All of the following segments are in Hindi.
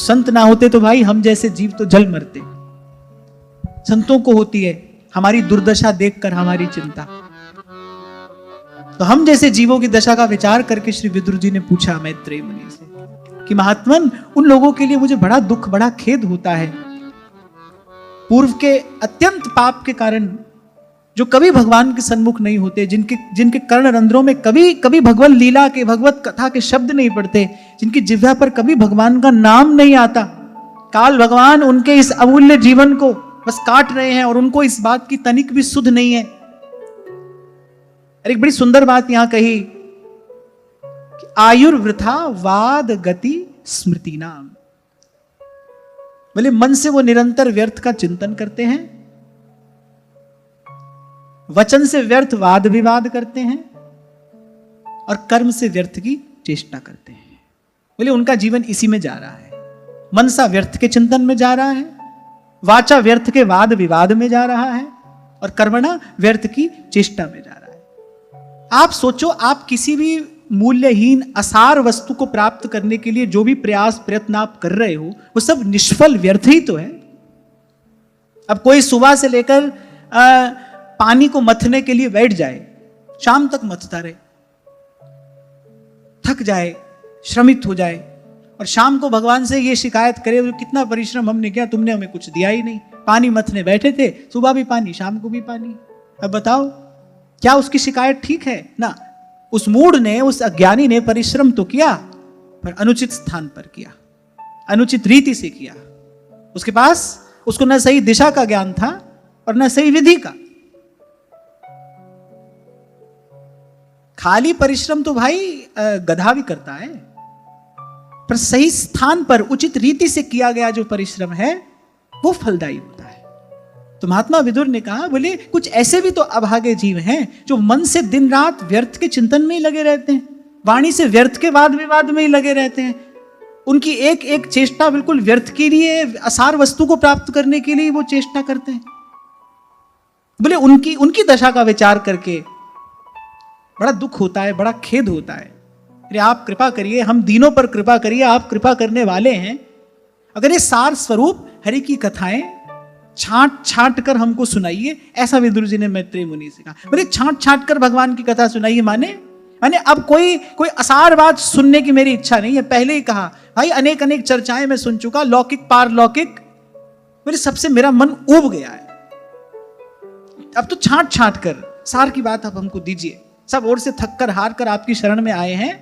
संत ना होते तो भाई हम जैसे जीव तो जल मरते। संतों को होती है हमारी दुर्दशा देखकर हमारी चिंता। तो हम जैसे जीवों की दशा का विचार करके श्री विदुर जी ने पूछा मैत्रेय मुनि से कि महात्मन, उन लोगों के लिए मुझे बड़ा दुख, बड़ा खेद होता है, पूर्व के अत्यंत पाप के कारण, जो कभी भगवान के सन्मुख नहीं होते, जिनके कर्ण रंध्रों में कभी कभी भगवत लीला के, भगवत कथा के शब्द नहीं पड़ते, जिनकी जिह्वा पर कभी भगवान का नाम नहीं आता। काल भगवान उनके इस अमूल्य जीवन को बस काट रहे हैं और उनको इस बात की तनिक भी सुध नहीं है। और एक बड़ी सुंदर बात यहां कही कि आयुर्वृथा वाद गति स्मृति नाम। बोले मन से वो निरंतर व्यर्थ का चिंतन करते हैं, वचन से व्यर्थ वाद विवाद करते हैं और कर्म से व्यर्थ की चेष्टा करते हैं। बोले उनका जीवन इसी में जा रहा है। मनसा व्यर्थ के चिंतन में जा रहा है, वाचा व्यर्थ के वाद विवाद में जा रहा है और कर्मणा व्यर्थ की चेष्टा में जा रहा है। आप सोचो, आप किसी भी मूल्यहीन असार वस्तु को प्राप्त करने के लिए जो भी प्रयास प्रयत्न आप कर रहे हो वो सब निष्फल व्यर्थ ही तो है। अब कोई सुबह से लेकर पानी को मथने के लिए बैठ जाए, शाम तक मथता रहे, थक जाए, श्रमित हो जाए और शाम को भगवान से ये शिकायत करे कितना परिश्रम हमने किया, तुमने हमें कुछ दिया ही नहीं। पानी मथने बैठे थे, सुबह भी पानी शाम को भी पानी। अब बताओ क्या उसकी शिकायत ठीक है? ना, उस मूढ़ ने, उस अज्ञानी ने परिश्रम तो किया पर अनुचित स्थान पर किया, अनुचित रीति से किया। उसके पास उसको न सही दिशा का ज्ञान था और न सही विधि का। खाली परिश्रम तो भाई गधा भी करता है, पर सही स्थान पर उचित रीति से किया गया जो परिश्रम है वो फलदायी होता है। तो महात्मा विदुर ने कहा, बोले कुछ ऐसे भी तो अभागे जीव हैं जो मन से दिन रात व्यर्थ के चिंतन में ही लगे रहते हैं, वाणी से व्यर्थ के वाद विवाद में ही लगे रहते हैं। उनकी एक एक चेष्टा बिल्कुल व्यर्थ के लिए, असार वस्तु को प्राप्त करने के लिए वो चेष्टा करते हैं। बोले उनकी दशा का विचार करके बड़ा दुख होता है, बड़ा खेद होता है। अरे आप कृपा करिए, हम दीनों पर कृपा करिए, आप कृपा करने वाले हैं। अगर ये सार स्वरूप हरि की कथाएं छांट छांट कर हमको सुनाइए, ऐसा विदुर जी ने मैत्रेय मुनि से कहा। बोले छांट छांट कर भगवान की कथा सुनाइए माने अब कोई असार बात सुनने की मेरी इच्छा नहीं है। पहले ही कहा भाई, अनेक अनेक चर्चाएं मैं सुन चुका, लौकिक पारलौकिक, मेरे सबसे मेरा मन ऊब गया है। अब तो छांट छांट कर सार की बात आप हमको दीजिए। सब ओर से थक कर हार कर आपकी शरण में आए हैं।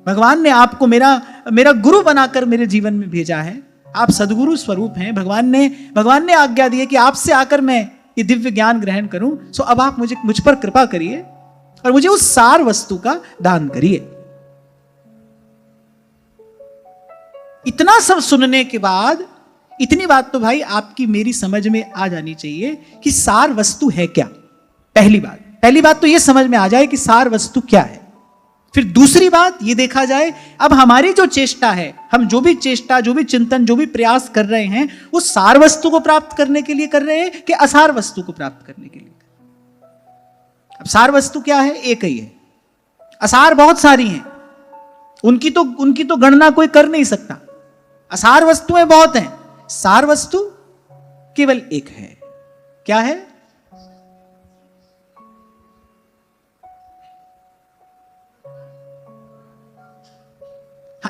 भगवान ने आपको मेरा गुरु बनाकर मेरे जीवन में भेजा है। आप सदगुरु स्वरूप हैं। भगवान ने आज्ञा दी है कि आपसे आकर मैं ये दिव्य ज्ञान ग्रहण करूं। सो अब आप मुझ पर कृपा करिए और मुझे उस सार वस्तु का दान करिए। इतना सब सुनने के बाद इतनी बात तो भाई आपकी मेरी समझ में आ जानी चाहिए कि सार वस्तु है क्या। पहली बात तो ये समझ में आ जाए कि सार वस्तु क्या है। फिर दूसरी बात ये देखा जाए, अब हमारी जो चेष्टा है, हम जो भी चेष्टा, जो भी चिंतन, जो भी प्रयास कर रहे हैं, वो सार वस्तु को प्राप्त करने के लिए कर रहे हैं कि असार वस्तु को प्राप्त करने के लिए। अब सार वस्तु क्या है? एक ही है। असार बहुत सारी हैं, उनकी तो गणना कोई कर नहीं सकता। असार वस्तुएं बहुत हैं, सार वस्तु केवल एक है। क्या है?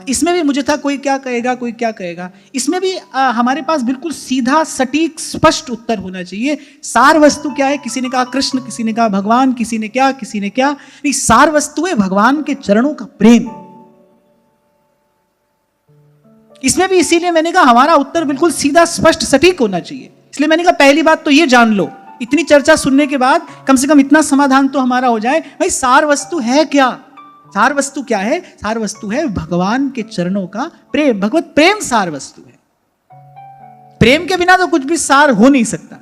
इसमें भी मुझे था कोई क्या कहेगा। इसमें भी हमारे पास बिल्कुल सीधा सटीक स्पष्ट उत्तर होना चाहिए। सार वस्तु क्या है? किसी ने कहा कृष्ण, किसी ने कहा भगवान, किसी ने क्या नहीं, सार वस्तु है भगवान के चरणों का प्रेम। इसमें भी इसीलिए मैंने कहा हमारा उत्तर बिल्कुल सीधा स्पष्ट सटीक होना चाहिए। इसलिए मैंने कहा पहली बात तो ये जान लो, इतनी चर्चा सुनने के बाद कम से कम इतना समाधान तो हमारा हो जाए, भाई सार वस्तु है क्या? सार वस्तु क्या है? सार वस्तु है भगवान के चरणों का प्रेम। भगवत प्रेम सार वस्तु है। प्रेम के बिना तो कुछ भी सार हो नहीं सकता।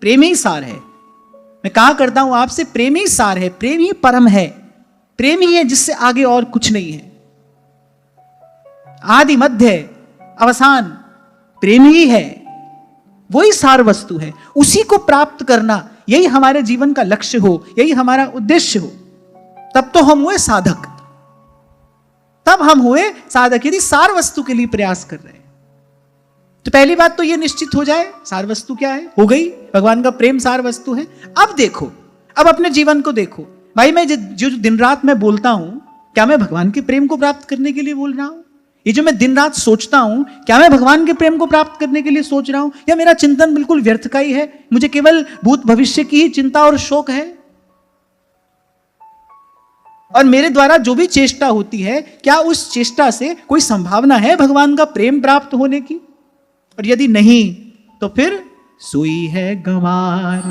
प्रेम ही सार है। मैं कहा करता हूं आपसे, प्रेम ही सार है, प्रेम ही परम है, प्रेम ही है जिससे आगे और कुछ नहीं है। आदि मध्य अवसान प्रेम ही है, वही सार वस्तु है। उसी को प्राप्त करना, यही हमारे जीवन का लक्ष्य हो, यही हमारा उद्देश्य हो, तब तो हम हुए साधक। तब हम हुए साधक, यदि सार वस्तु के लिए प्रयास कर रहे हैं। तो पहली बात तो यह निश्चित हो जाए सार वस्तु क्या है, हो गई, भगवान का प्रेम सार वस्तु है। अब देखो, अब अपने जीवन को देखो भाई, मैं जो दिन रात मैं बोलता हूं, क्या मैं भगवान के प्रेम को प्राप्त करने के लिए बोल रहा हूं? ये जो मैं दिन रात सोचता हूं, क्या मैं भगवान के प्रेम को प्राप्त करने के लिए सोच रहा हूं, या मेरा चिंतन बिल्कुल व्यर्थ का ही है, मुझे केवल भूत भविष्य की ही चिंता और शोक है? और मेरे द्वारा जो भी चेष्टा होती है, क्या उस चेष्टा से कोई संभावना है भगवान का प्रेम प्राप्त होने की? और यदि नहीं, तो फिर सोई है गंवार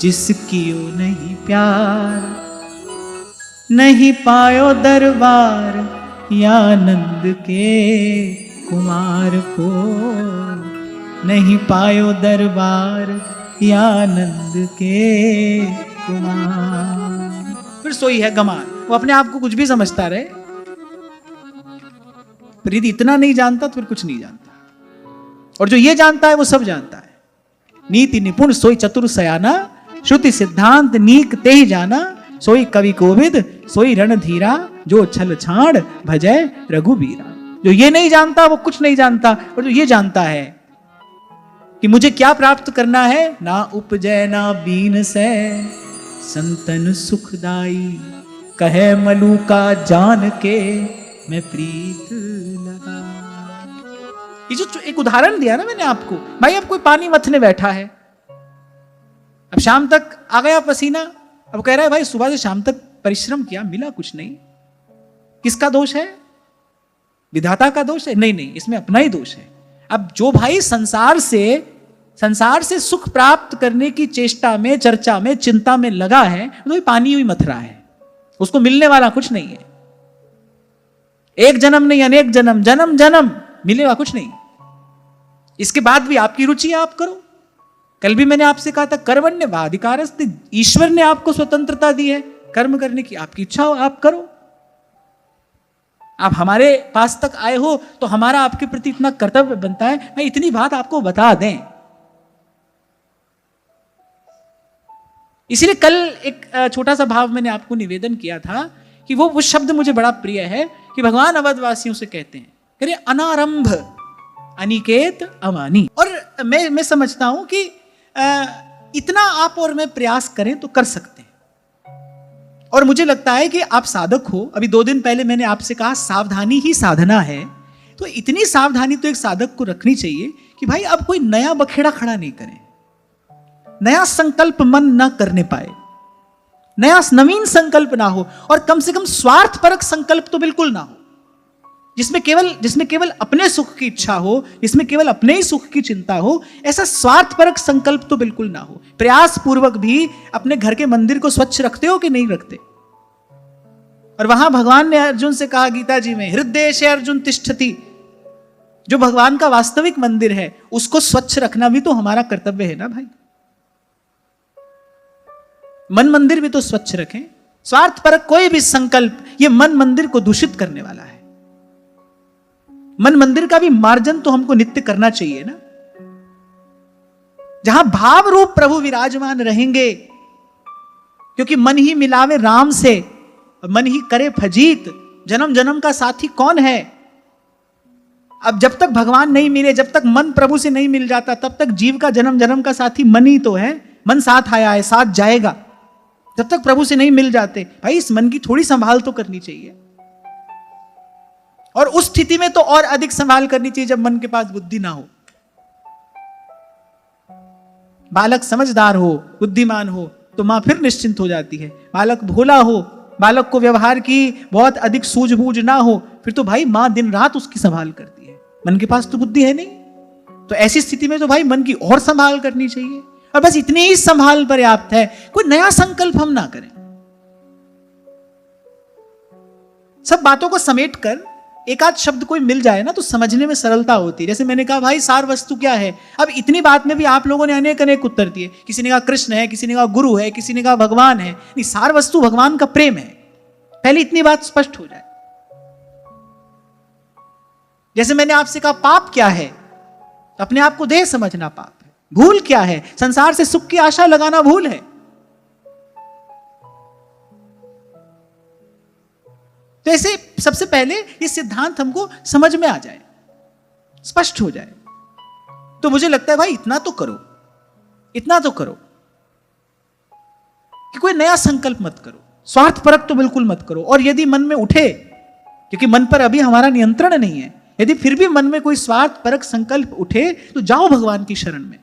जिसकी ओ नहीं प्यार, नहीं पायो दरबार या नंद के कुमार को, नहीं पायो दरबार या नंद के कुमार। फिर सोई है गंवार, वो अपने आप को कुछ भी समझता रहे, पर यदि इतना नहीं जानता तो फिर कुछ नहीं जानता, और जो ये जानता है वो सब जानता है। नीति निपुण सोई चतुर सयाना, श्रुति सिद्धांत नीक ते ही जाना, सोई कवि कोविद सोई रणधीरा, जो छल छाड़ भजय रघुबीरा। जो ये नहीं जानता वो कुछ नहीं जानता, और जो ये जानता है कि मुझे क्या प्राप्त करना है, ना उपजय ना बीन से संतन सुखदाई, कहे मलू का जान के मैं प्रीत लगा। ये जो एक उदाहरण दिया ना मैंने आपको, भाई अब कोई पानी मथने बैठा है, अब शाम तक आ गया पसीना, अब कह रहा है भाई सुबह से शाम तक परिश्रम किया, मिला कुछ नहीं, किसका दोष है? विधाता का दोष है? नहीं नहीं, इसमें अपना ही दोष है। अब जो भाई संसार से सुख प्राप्त करने की चेष्टा में, चर्चा में, चिंता में लगा है, तो पानी हुई मथ रहा है, उसको मिलने वाला कुछ नहीं है। एक जन्म नहीं, अनेक जन्म, जन्म जन्म मिलेगा कुछ नहीं। इसके बाद भी आपकी रुचि है, आप करो। कल भी मैंने आपसे कहा था, कर्मण्येवाधिकारस्ते, ईश्वर ने आपको स्वतंत्रता दी है कर्म करने की, आपकी इच्छा हो आप करो। आप हमारे पास तक आए हो तो हमारा आपके प्रति इतना कर्तव्य बनता है, मैं इतनी बात आपको बता दें। इसलिए कल एक छोटा सा भाव मैंने आपको निवेदन किया था कि वो शब्द मुझे बड़ा प्रिय है कि भगवान अवधवासियों से कहते हैं, कह रहे अनारंभ अनिकेत अमानी। और मैं समझता हूं कि इतना आप और मैं प्रयास करें तो कर सकते हैं। और मुझे लगता है कि आप साधक हो, अभी 2 दिन पहले मैंने आपसे कहा सावधानी ही साधना है, तो इतनी सावधानी तो एक साधक को रखनी चाहिए कि भाई अब कोई नया बखेड़ा खड़ा नहीं करें, नया संकल्प मन ना करने पाए, नया नवीन संकल्प ना हो, और कम से कम स्वार्थपरक संकल्प तो बिल्कुल ना हो, जिसमें केवल अपने सुख की इच्छा हो, जिसमें केवल अपने ही सुख की चिंता हो। ऐसा स्वार्थपरक संकल्प तो बिल्कुल ना हो। प्रयास पूर्वक भी अपने घर के मंदिर को स्वच्छ रखते हो कि नहीं रखते? और वहां भगवान ने अर्जुन से कहा गीता जी में, हृदय से अर्जुन तिष्ठति, जो भगवान का वास्तविक मंदिर है उसको स्वच्छ रखना भी तो हमारा कर्तव्य है ना भाई। मन मंदिर भी तो स्वच्छ रखें। स्वार्थपरक कोई भी संकल्प ये मन मंदिर को दूषित करने वाला है। मन मंदिर का भी मार्जन तो हमको नित्य करना चाहिए ना। जहां भाव रूप प्रभु विराजमान रहेंगे, क्योंकि मन ही मिलावे राम से, मन ही करे फजीत, जन्म जन्म का साथी कौन है? अब जब तक भगवान नहीं मिले, जब तक मन प्रभु से नहीं मिल जाता, तब तक जीव का जन्म जन्म का साथी मन ही तो है। मन साथ आया है, साथ जाएगा, जब तक प्रभु से नहीं मिल जाते। भाई इस मन की थोड़ी संभाल तो करनी चाहिए, और उस स्थिति में तो और अधिक संभाल करनी चाहिए जब मन के पास बुद्धि ना हो। बालक समझदार हो, बुद्धिमान हो, तो मां फिर निश्चिंत हो जाती है। बालक भोला हो, बालक को व्यवहार की बहुत अधिक सूझबूझ ना हो, फिर तो भाई मां दिन रात उसकी संभाल करती है। मन के पास तो बुद्धि है नहीं, तो ऐसी स्थिति में तो भाई मन की और संभाल करनी चाहिए। और बस इतनी ही संभाल पर्याप्त है, कोई नया संकल्प हम ना करें। सब बातों को समेट कर एक आध शब्द कोई मिल जाए ना तो समझने में सरलता होती है। जैसे मैंने कहा भाई सार वस्तु क्या है, अब इतनी बात में भी आप लोगों ने अनेक अनेक उत्तर दिए। किसी ने कहा कृष्ण है, किसी ने कहा गुरु है, किसी ने कहा भगवान है। नहीं, सार वस्तु भगवान का प्रेम है। पहले इतनी बात स्पष्ट हो जाए। जैसे मैंने आपसे कहा पाप क्या है, तो अपने आप को देह समझना पाप है। भूल क्या है, संसार से सुख की आशा लगाना भूल है। तो ऐसे सबसे पहले ये सिद्धांत हमको समझ में आ जाए, स्पष्ट हो जाए। तो मुझे लगता है भाई इतना तो करो, इतना तो करो कि कोई नया संकल्प मत करो, स्वार्थपरक तो बिल्कुल मत करो। और यदि मन में उठे, क्योंकि मन पर अभी हमारा नियंत्रण नहीं है, यदि फिर भी मन में कोई स्वार्थपरक संकल्प उठे तो जाओ भगवान की शरण में।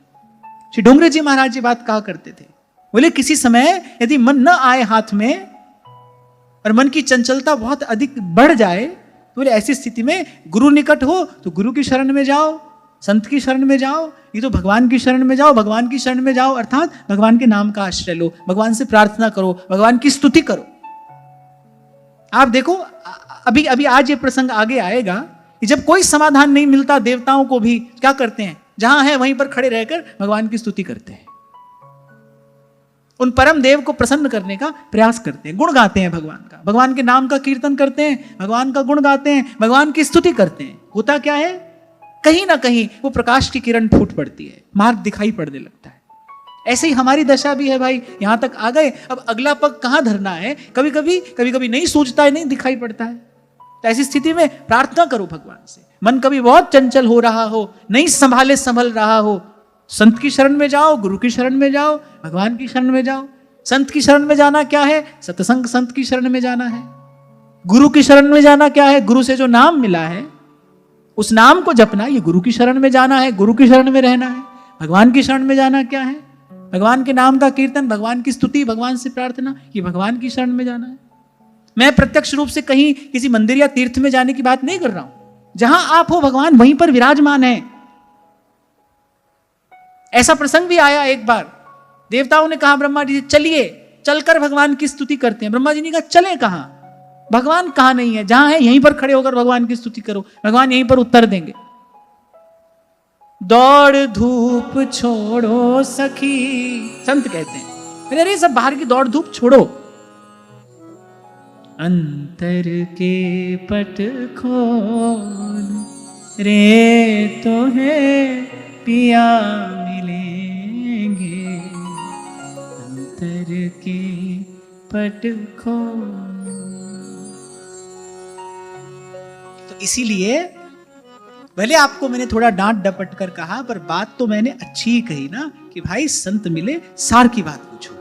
श्री डोंगरे जी महाराज जी बात कहा करते थे, बोले किसी समय यदि मन न आए हाथ में और मन की चंचलता बहुत अधिक बढ़ जाए, तो बोले ऐसी स्थिति में गुरु निकट हो तो गुरु की शरण में जाओ, संत की शरण में जाओ, ये तो भगवान की शरण में जाओ। भगवान की शरण में जाओ अर्थात भगवान के नाम का आश्रय लो, भगवान से प्रार्थना करो, भगवान की स्तुति करो। आप देखो अभी अभी आज ये प्रसंग आगे आएगा कि जब कोई समाधान नहीं मिलता देवताओं को भी क्या करते हैं, जहां है वहीं पर खड़े रहकर भगवान की स्तुति करते हैं, उन परम देव को प्रसन्न करने का प्रयास करते हैं, गुण गाते हैं भगवान का, भगवान के नाम का कीर्तन करते हैं, भगवान का गुण गाते हैं, भगवान की स्तुति करते हैं। होता क्या है, कहीं ना कहीं वो प्रकाश की किरण फूट पड़ती है, मार्ग दिखाई पड़ने लगता है। ऐसे ही हमारी दशा भी है भाई, यहां तक आ गए, अब अगला पग कहां धरना है, कभी कभी नहीं सूझता है, नहीं दिखाई पड़ता है। तो ऐसी स्थिति में प्रार्थना करो भगवान से। मन कभी बहुत चंचल हो रहा हो, नहीं संभल रहा हो, संत की शरण में जाओ, गुरु की शरण में जाओ, भगवान की शरण में जाओ। संत की शरण में जाना क्या है, सत्संग संत की शरण में जाना है। गुरु की शरण में जाना क्या है, गुरु से जो नाम मिला है उस नाम को जपना, ये गुरु की शरण में जाना है, गुरु की शरण में रहना है। भगवान की शरण में जाना क्या है, भगवान के नाम का कीर्तन, भगवान की स्तुति, भगवान से प्रार्थना, ये भगवान की शरण में जाना है। मैं प्रत्यक्ष रूप से कहीं किसी मंदिर या तीर्थ में जाने की बात नहीं कर रहा हूं, जहां आप हो भगवान वहीं पर विराजमान है। ऐसा प्रसंग भी आया एक बार, देवताओं ने कहा ब्रह्मा जी चलिए, चलकर भगवान की स्तुति करते हैं। ब्रह्मा जी ने कहा चलें कहां, भगवान कहां नहीं है, जहां है यहीं पर खड़े होकर भगवान की स्तुति करो, भगवान यहीं पर उत्तर देंगे। दौड़ धूप छोड़ो सखी, संत कहते हैं, अरे सब बाहर की दौड़ धूप छोड़ो, अंतर के पट खोल रे तो है पिया मिलेंगे, अंतर के पट खोल। तो इसीलिए भले आपको मैंने थोड़ा डांट डपट कर कहा, पर बात तो मैंने अच्छी ही कही ना, कि भाई संत मिले सार की बात पूछो,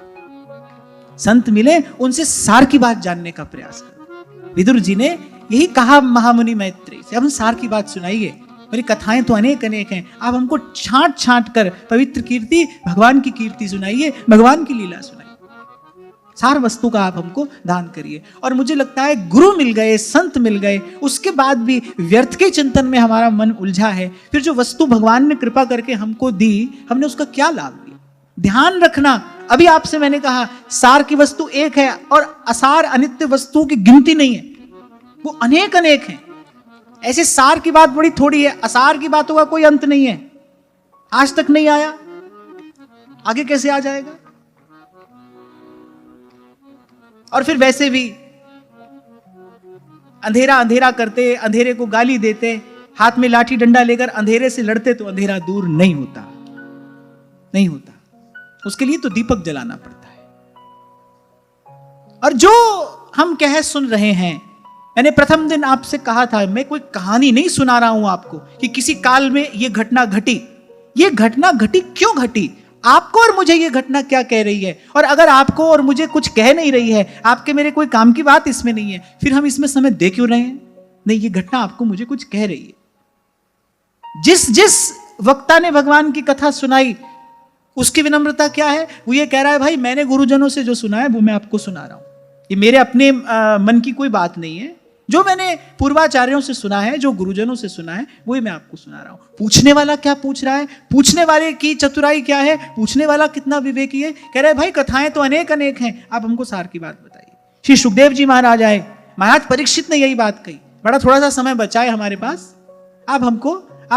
संत मिले उनसे सार की बात जानने का प्रयास करो। विदुर जी ने यही कहा महामुनि मैत्रेय से, अब हम सार की बात सुनाइए, मेरी कथाएं तो अनेक अनेक हैं, आप हमको छांट छांट कर पवित्र कीर्ति, भगवान की कीर्ति सुनाइए, भगवान की लीला सुनाइए, सार वस्तु का आप हमको दान करिए। और मुझे लगता है गुरु मिल गए, संत मिल गए, उसके बाद भी व्यर्थ के चिंतन में हमारा मन उलझा है, फिर जो वस्तु भगवान ने कृपा करके हमको दी, हमने उसका क्या लाभ लिया। ध्यान रखना, अभी आपसे मैंने कहा सार की वस्तु एक है और असार अनित्य वस्तुओं की गिनती नहीं है, वो अनेक अनेक हैं। ऐसे सार की बात बड़ी थोड़ी है, असार की बातों का कोई अंत नहीं है, आज तक नहीं आया, आगे कैसे आ जाएगा। और फिर वैसे भी अंधेरा अंधेरा करते, अंधेरे को गाली देते, हाथ में लाठी डंडा लेकर अंधेरे से लड़ते तो अंधेरा दूर नहीं होता, नहीं होता, उसके लिए तो दीपक जलाना पड़ता है। और जो हम कह सुन रहे हैं, मैंने प्रथम दिन आपसे कहा था, मैं कोई कहानी नहीं सुना रहा हूं आपको कि किसी काल में यह घटना घटी। यह घटना घटी क्यों घटी, आपको और मुझे यह घटना क्या कह रही है, और अगर आपको और मुझे कुछ कह नहीं रही है, आपके मेरे कोई काम की बात इसमें नहीं है, फिर हम इसमें समय दे क्यों रहे हैं। नहीं, यह घटना आपको मुझे कुछ कह रही है। जिस जिस वक्ता ने भगवान की कथा सुनाई, उसकी विनम्रता क्या है, वो ये कह रहा है भाई मैंने गुरुजनों से जो सुना है वो मैं आपको सुना रहा हूं, ये मेरे अपने मन की कोई बात नहीं है, जो मैंने पूर्वाचार्यों से सुना है, जो गुरुजनों से सुना है, वही मैं आपको सुना रहा हूं। पूछने वाला क्या पूछ रहा है, पूछने वाले की चतुराई क्या है, पूछने वाला कितना विवेकी है। कह रहा है भाई कथाएं तो अनेक अनेक हैं, आप हमको सार की बात बताइए। श्री सुखदेव जी महाराज आए, महाराज परीक्षित ने यही बात कही, बड़ा थोड़ा सा समय बचा है हमारे पास, आप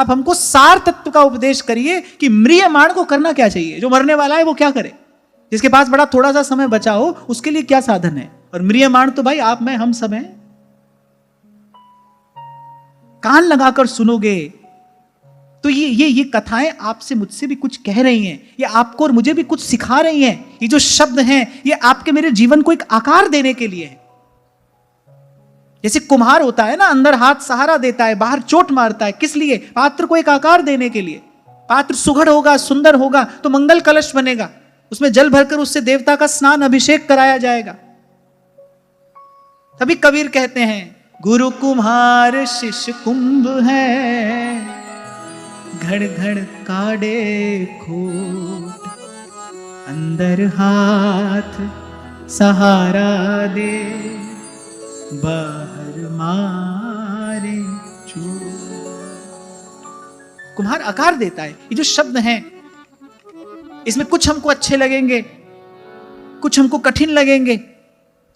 हमको सार तत्व का उपदेश करिए कि म्रियमाण को करना क्या चाहिए, जो मरने वाला है वो क्या करे, जिसके पास बड़ा थोड़ा सा समय बचा हो उसके लिए क्या साधन है। और म्रियमाण तो भाई आप मैं हम सब हैं, कान लगाकर सुनोगे तो ये कथाएं आपसे मुझसे भी कुछ कह रही हैं, ये आपको और मुझे भी कुछ सिखा रही हैं। ये जो शब्द हैं ये आपके मेरे जीवन को एक आकार देने के लिए है, जैसे कुम्हार होता है ना, अंदर हाथ सहारा देता है, बाहर चोट मारता है, किस लिए? पात्र को एक आकार देने के लिए। पात्र सुघड़ होगा, सुंदर होगा तो मंगल कलश बनेगा, उसमें जल भरकर उससे देवता का स्नान अभिषेक कराया जाएगा। तभी कबीर कहते हैं, गुरु कुम्हार शिष्य कुंभ है, घड़ घड़ काढ़े खोट, अंदर हाथ सहारा दे, बाहर मारे चोट। कुम्हार आकार देता है। ये जो शब्द हैं, इसमें कुछ हमको अच्छे लगेंगे, कुछ हमको कठिन लगेंगे,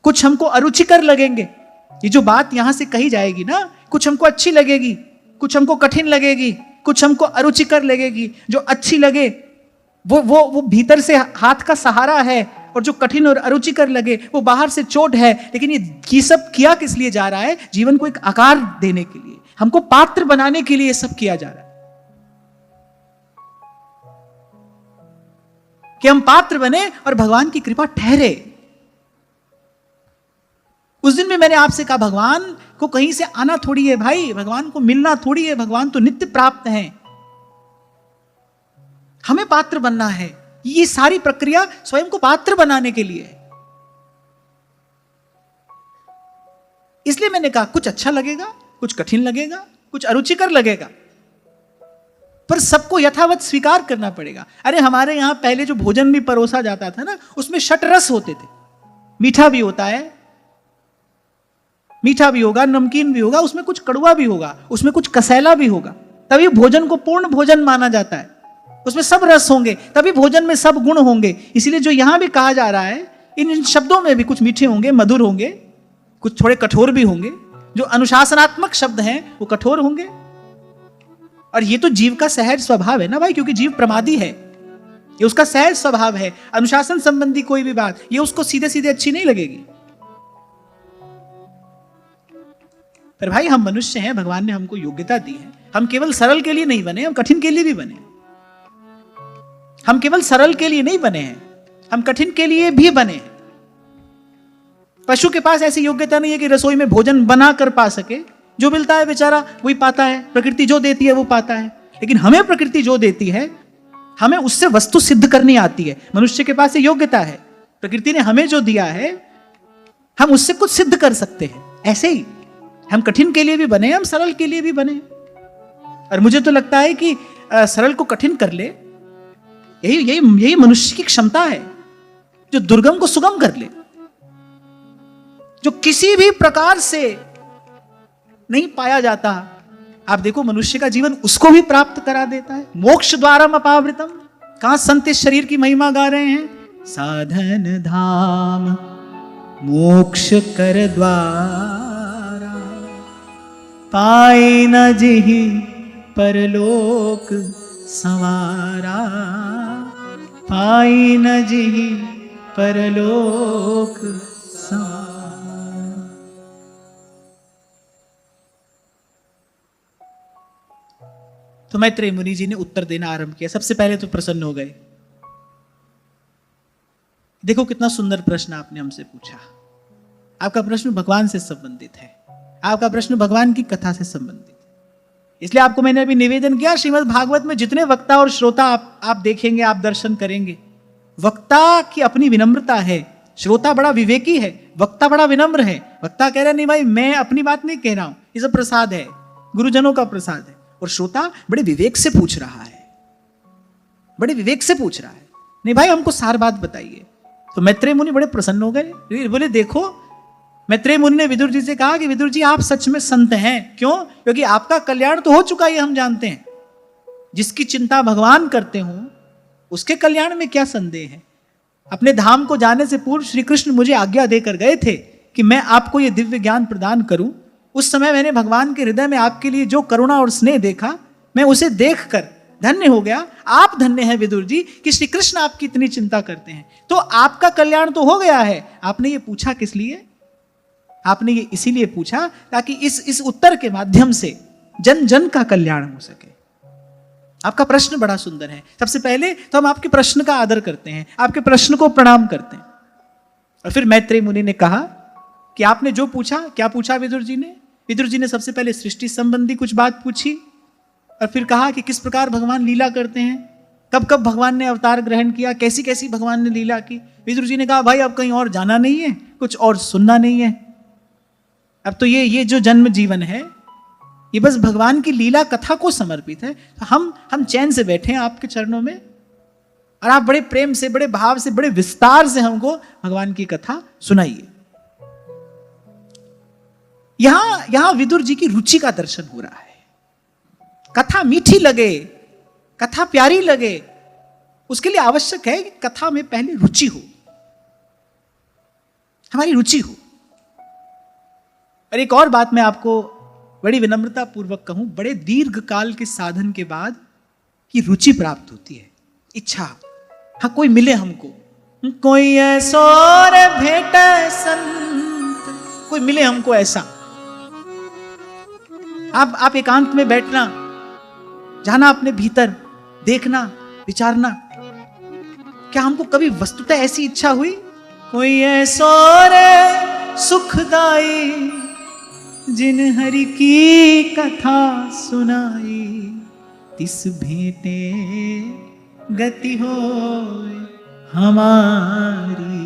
कुछ हमको अरुचिकर लगेंगे। ये जो बात यहां से कही जाएगी ना, कुछ हमको अच्छी लगेगी, कुछ हमको कठिन लगेगी, कुछ हमको अरुचिकर लगेगी। जो अच्छी लगे वो भीतर से हाथ का सहारा है, और जो कठिन और अरुचिकर लगे वो बाहर से चोट है। लेकिन ये सब किया किस लिए जा रहा है? जीवन को एक आकार देने के लिए, हमको पात्र बनाने के लिए ये सब किया जा रहा है, कि हम पात्र बने और भगवान की कृपा ठहरे। उस दिन में मैंने आपसे कहा, भगवान को कहीं से आना थोड़ी है भाई, भगवान को मिलना थोड़ी है, भगवान तो नित्य प्राप्त हैं, हमें पात्र बनना है। ये सारी प्रक्रिया स्वयं को पात्र बनाने के लिए है। इसलिए मैंने कहा, कुछ अच्छा लगेगा, कुछ कठिन लगेगा, कुछ अरुचिकर लगेगा, पर सबको यथावत स्वीकार करना पड़ेगा। अरे हमारे यहां पहले जो भोजन भी परोसा जाता था ना, उसमें षटरस होते थे। मीठा भी होता है, मीठा भी होगा, नमकीन भी होगा, उसमें कुछ कड़वा भी होगा, उसमें कुछ कसैला भी होगा, तभी भोजन को पूर्ण भोजन माना जाता है। उसमें सब रस होंगे, तभी भोजन में सब गुण होंगे। इसलिए जो यहां भी कहा जा रहा है, इन शब्दों में भी कुछ मीठे होंगे, मधुर होंगे, कुछ थोड़े कठोर भी होंगे। जो अनुशासनात्मक शब्द हैं वो कठोर होंगे। और ये तो जीव का सहज स्वभाव है ना भाई, क्योंकि जीव प्रमादी है, ये उसका सहज स्वभाव है। अनुशासन संबंधी कोई भी बात ये उसको सीधे सीधे अच्छी नहीं लगेगी। पर भाई हम मनुष्य हैं, भगवान ने हमको योग्यता दी है। हम केवल सरल के लिए नहीं बने, हम कठिन के लिए भी बने। हम केवल सरल के लिए नहीं बने हैं, हम कठिन के लिए भी बने हैं। पशु के पास ऐसी योग्यता नहीं है कि रसोई में भोजन बना कर पा सके। जो मिलता है बेचारा वही पाता है, प्रकृति जो देती है वो पाता है। लेकिन हमें प्रकृति जो देती है, हमें उससे वस्तु सिद्ध करनी आती है। मनुष्य के पास ये योग्यता है, प्रकृति ने हमें जो दिया है हम उससे कुछ सिद्ध कर सकते हैं। ऐसे ही हम कठिन के लिए भी बने, हम सरल के लिए भी बने। और मुझे तो लगता है कि सरल को कठिन कर ले, यही मनुष्य की क्षमता है, जो दुर्गम को सुगम कर ले, जो किसी भी प्रकार से नहीं पाया जाता। आप देखो मनुष्य का जीवन उसको भी प्राप्त करा देता है। मोक्ष द्वारम अपावृतम, कहां संत इस शरीर की महिमा गा रहे हैं? साधन धाम मोक्ष कर द्वारा, पाए न जिहि परलोक संवारा, पाई न जिहि परलोक संवारा। तो मैत्रेय मुनि जी ने उत्तर देना आरंभ किया। सबसे पहले तो प्रसन्न हो गए। देखो कितना सुंदर प्रश्न आपने हमसे पूछा। आपका प्रश्न भगवान से संबंधित है, आपका प्रश्न भगवान की कथा से संबंधित है। इसलिए आपको मैंने अभी निवेदन किया, श्रीमद् भागवत में जितने वक्ता और श्रोता आप देखेंगे, आप दर्शन करेंगे, वक्ता की अपनी विनम्रता है, श्रोता बड़ा विवेकी है, वक्ता बड़ा विनम्र है। वक्ता कह रहा नहीं भाई मैं अपनी बात नहीं कह रहा हूं, ये सब प्रसाद है, गुरुजनों का प्रसाद है। और श्रोता बड़े विवेक से पूछ रहा है, बड़े विवेक से पूछ रहा है, नहीं भाई हमको सार बात बताइए। तो मैत्रेय मुनि बड़े प्रसन्न हो गए, बोले देखो, मैत्रेय मुनि ने विदुर जी से कहा कि विदुर जी आप सच में संत हैं। क्यों? क्योंकि आपका कल्याण तो हो चुका है, हम जानते हैं। जिसकी चिंता भगवान करते हो उसके कल्याण में क्या संदेह है। अपने धाम को जाने से पूर्व श्री कृष्ण मुझे आज्ञा देकर गए थे कि मैं आपको ये दिव्य ज्ञान प्रदान करूं। उस समय मैंने भगवान के हृदय में आपके लिए जो करुणा और स्नेह देखा, मैं उसे देखकर धन्य हो गया। आप धन्य हैं विदुर जी कि श्री कृष्ण आपकी इतनी चिंता करते हैं। तो आपका कल्याण तो हो गया है। आपने ये पूछा किस लिए? आपने ये इसीलिए पूछा ताकि इस उत्तर के माध्यम से जन जन का कल्याण हो सके। आपका प्रश्न बड़ा सुंदर है। सबसे पहले तो हम आपके प्रश्न का आदर करते हैं, आपके प्रश्न को प्रणाम करते हैं। और फिर मैत्रेय मुनि ने कहा कि आपने जो पूछा, क्या पूछा विदुर जी ने? विदुर जी ने सबसे पहले सृष्टि संबंधी कुछ बात पूछी और फिर कहा कि किस प्रकार भगवान लीला करते हैं, कब कब भगवान ने अवतार ग्रहण किया, कैसी कैसी भगवान ने लीला की। विदुर जी ने कहा भाई अब कहीं और जाना नहीं है, कुछ और सुनना नहीं है, अब तो ये जो जन्म जीवन है ये बस भगवान की लीला कथा को समर्पित है। हम चैन से बैठे हैं आपके चरणों में और आप बड़े प्रेम से, बड़े भाव से, बड़े विस्तार से हमको भगवान की कथा सुनाइए। यहां विदुर जी की रुचि का दर्शन हो रहा है। कथा मीठी लगे, कथा प्यारी लगे, उसके लिए आवश्यक है कि कथा में पहले रुचि हो, हमारी रुचि हो। और एक और बात मैं आपको बड़ी विनम्रता पूर्वक कहूं, बड़े दीर्घ काल के साधन के बाद की रुचि प्राप्त होती है, इच्छा। हाँ, कोई मिले हमको, कोई ऐसो भेट संत, कोई मिले हमको ऐसा। आप एकांत में बैठना, जाना अपने भीतर, देखना, विचारना, क्या हमको कभी वस्तुतः ऐसी इच्छा हुई? कोई ऐसो सुखदाई जिन हरि की कथा सुनाई, तिस भेंटे गति हो हमारी,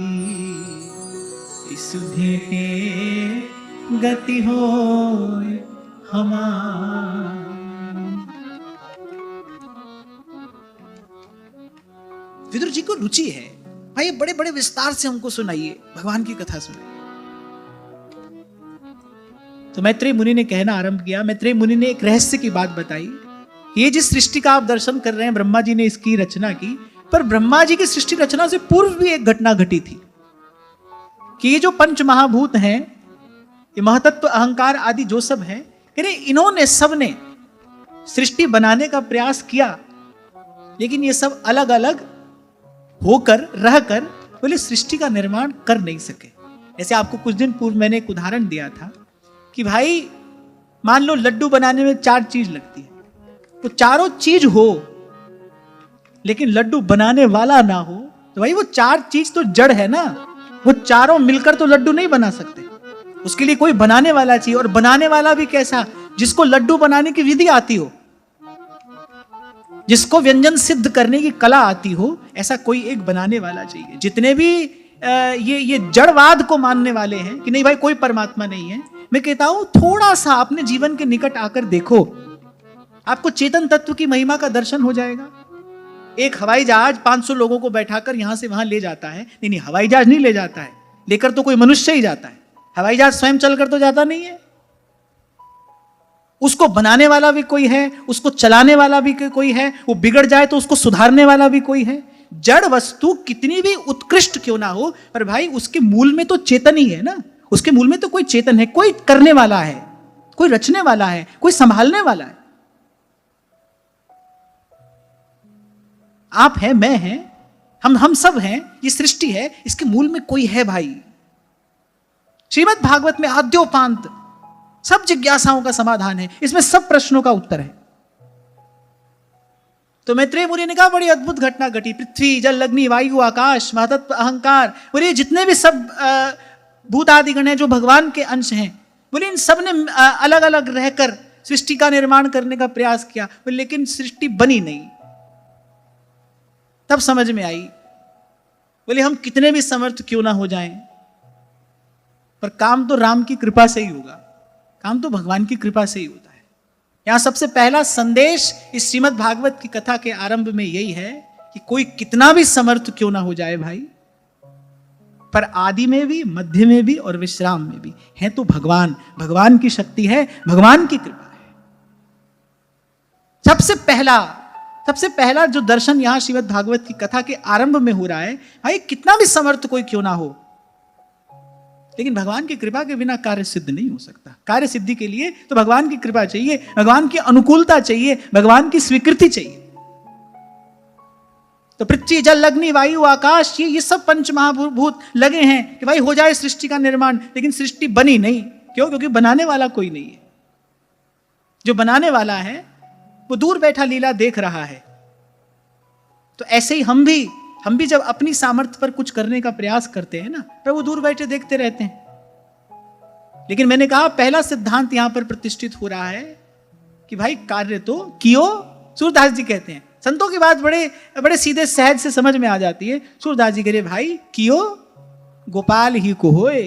तिस भेंटे गति हो हमारी। विदुर जी को रुचि है, भाई बड़े बड़े विस्तार से हमको सुनाइए, भगवान की कथा सुनाइए। तो मैत्रेय मुनि ने कहना आरंभ किया। मैत्रेय मुनि ने एक रहस्य की बात बताई। ये जिस सृष्टि का आप दर्शन कर रहे हैं, ब्रह्मा जी ने इसकी रचना की, पर ब्रह्मा जी की सृष्टि रचना से पूर्व भी एक घटना घटी थी कि ये जो पंच महाभूत हैं, ये महतत्व, अहंकार आदि जो सब हैं, इन्होंने सब ने सृष्टि बनाने का प्रयास किया, लेकिन ये सब अलग अलग होकर, रहकर बोले सृष्टि का निर्माण कर नहीं सके। ऐसे आपको कुछ दिन पूर्व मैंने एक उदाहरण दिया था कि भाई मान लो लड्डू बनाने में 4 चीज लगती है, तो चारों चीज हो लेकिन लड्डू बनाने वाला ना हो, तो भाई वो 4 चीज तो जड़ है ना, वो चारों मिलकर तो लड्डू नहीं बना सकते। उसके लिए कोई बनाने वाला चाहिए, और बनाने वाला भी कैसा? जिसको लड्डू बनाने की विधि आती हो, जिसको व्यंजन सिद्ध करने की कला आती हो, ऐसा कोई एक बनाने वाला चाहिए। जितने भी ये जड़वाद को मानने वाले हैं कि नहीं भाई कोई परमात्मा नहीं है, मैं कहता हूं थोड़ा सा अपने जीवन के निकट आकर देखो, आपको चेतन तत्व की महिमा का दर्शन हो जाएगा। एक हवाई जहाज 500 लोगों को बैठाकर यहां से वहां ले जाता है। नहीं, हवाई जहाज नहीं ले जाता है, लेकर तो कोई मनुष्य ही जाता है। हवाई जहाज स्वयं चलकर तो जाता नहीं है, उसको बनाने वाला भी कोई है, उसको चलाने वाला भी कोई है, वो बिगड़ जाए तो उसको सुधारने वाला भी कोई है। जड़ वस्तु कितनी भी उत्कृष्ट क्यों ना हो, पर भाई उसके मूल में तो चेतन ही है ना, उसके मूल में तो कोई चेतन है, कोई करने वाला है, कोई रचने वाला है, कोई संभालने वाला है। आप हैं, मैं हैं, हम सब हैं, ये सृष्टि है, इसके मूल में कोई है भाई। श्रीमद् भागवत में आद्योपांत सब जिज्ञासाओं का समाधान है, इसमें सब प्रश्नों का उत्तर है। तो मैत्रेय मुनि ने कहा बड़ी अद्भुत घटना घटी। पृथ्वी, जल, अग्नि, वायु, आकाश, महतत्व, अहंकार, बोले जितने भी सब भूत आदि गण हैं जो भगवान के अंश हैं, बोले इन सब ने अलग अलग रहकर सृष्टि का निर्माण करने का प्रयास किया, लेकिन सृष्टि बनी नहीं। तब समझ में आई, बोले हम कितने भी समर्थ क्यों ना हो जाएं, पर काम तो राम की कृपा से ही होगा, काम तो भगवान की कृपा से ही होता है। यहां सबसे पहला संदेश इस श्रीमद् भागवत की कथा के आरंभ में यही है कि कोई कितना भी समर्थ क्यों ना हो जाए भाई, पर आदि में भी, मध्य में भी और विश्राम में भी है तो भगवान। भगवान की शक्ति है, भगवान की कृपा है। सबसे पहला जो दर्शन यहां श्रीमद् भागवत की कथा के आरंभ में हो रहा है, भाई कितना भी समर्थ कोई क्यों ना हो, लेकिन भगवान की कृपा के बिना कार्य सिद्ध नहीं हो सकता। कार्य सिद्धि के लिए तो भगवान की कृपा चाहिए, भगवान की अनुकूलता चाहिए, भगवान की स्वीकृति चाहिए। तो पृथ्वी, जल, अग्नि, वायु, आकाश, ये सब पंच महाभूत लगे हैं कि भाई हो जाए सृष्टि का निर्माण, लेकिन सृष्टि बनी नहीं। क्यों? क्योंकि बनाने वाला कोई नहीं है। जो बनाने वाला है वो दूर बैठा लीला देख रहा है। तो ऐसे ही हम भी जब अपनी सामर्थ्य पर कुछ करने का प्रयास करते हैं ना, प्रभु दूर बैठे देखते रहते हैं। लेकिन मैंने कहा पहला सिद्धांत यहां पर प्रतिष्ठित हो रहा है कि भाई कार्य तो कियो। सूरदास जी कहते हैं, संतों की बात बड़े बड़े सीधे सहज से समझ में आ जाती है। सूरदास जी कह रहे भाई कियो गोपाल ही को होए,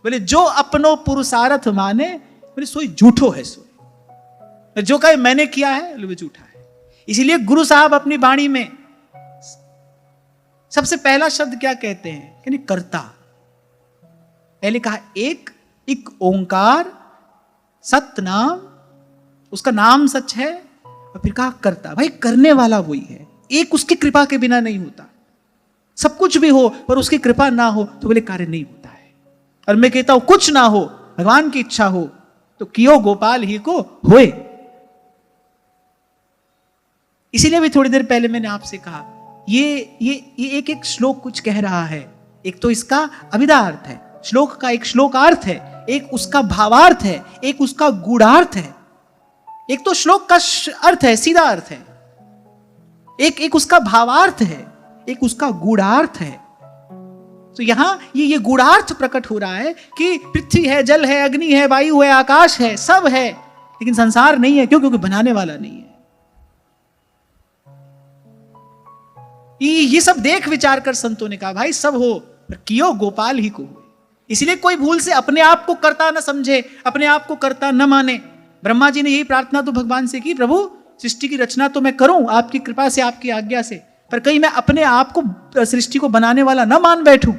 बोले जो अपनो पुरुषार्थ माने, बोले सोई झूठो है सोई, जो कहे मैंने किया है बोले वो झूठा है। इसीलिए गुरु साहब अपनी वाणी में सबसे पहला शब्द क्या कहते हैं, यानी कर्ता। पहले कहा एक ओंकार सत्य नाम, उसका नाम सच है, और फिर कहा कर्ता। भाई करने वाला वही है, एक उसकी कृपा के बिना नहीं होता। सब कुछ भी हो पर उसकी कृपा ना हो तो बोले कार्य नहीं होता है। और मैं कहता हूं कुछ ना हो, भगवान की इच्छा हो तो कियो गोपाल ही को होए। इसीलिए भी थोड़ी देर पहले मैंने आपसे कहा ये एक श्लोक कुछ कह रहा है। एक तो इसका अभिधा अर्थ है, श्लोक का एक श्लोकार्थ है, एक उसका भावार्थ है, एक उसका गूढ़ार्थ है। एक तो श्लोक का अर्थ है, सीधा अर्थ है, एक उसका भावार्थ है, एक उसका गूढ़ार्थ है। तो यहां ये गूढ़ार्थ प्रकट हो रहा है कि पृथ्वी है, जल है, अग्नि है, वायु है, आकाश है, सब है, लेकिन संसार नहीं है। क्यों? क्योंकि बनाने वाला नहीं है। ये सब देख विचार कर संतों ने कहा भाई सब हो पर कियो गोपाल ही को हुए। इसलिए कोई भूल से अपने आप को कर्ता न समझे, अपने आप को कर्ता न माने। ब्रह्मा जी ने यही प्रार्थना तो भगवान से की, प्रभु सृष्टि की रचना तो मैं करूं आपकी कृपा से, आपकी आज्ञा से, पर कहीं मैं अपने आप को सृष्टि को बनाने वाला ना मान बैठूं।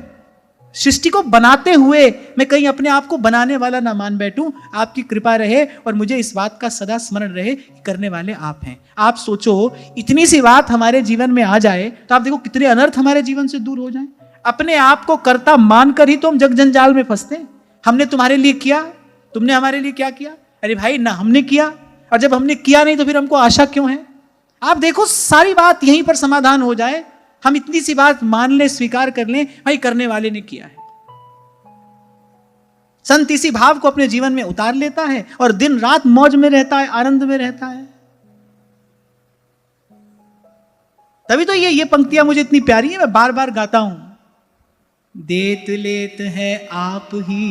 सृष्टि को बनाते हुए मैं कहीं अपने आप को बनाने वाला ना मान बैठूं। आपकी कृपा रहे और मुझे इस बात का सदा स्मरण रहे कि करने वाले आप हैं। आप सोचो इतनी सी बात हमारे जीवन में आ जाए तो आप देखो कितने अनर्थ हमारे जीवन से दूर हो जाएं। अपने आप को कर्ता मानकर ही तो हम जग जंजाल में फंसते हैं। हमने तुम्हारे लिए किया, तुमने हमारे लिए क्या किया? अरे भाई ना हमने किया, और जब हमने किया नहीं तो फिर हमको आशा क्यों है? आप देखो सारी बात यहीं पर समाधान हो जाए। हम इतनी सी बात मान ले, स्वीकार कर लें, भाई करने वाले ने किया है। संत इसी भाव को अपने जीवन में उतार लेता है और दिन रात मौज में रहता है, आनंद में रहता है। तभी तो ये पंक्तियां मुझे इतनी प्यारी है, मैं बार बार गाता हूं। देत लेत है आप ही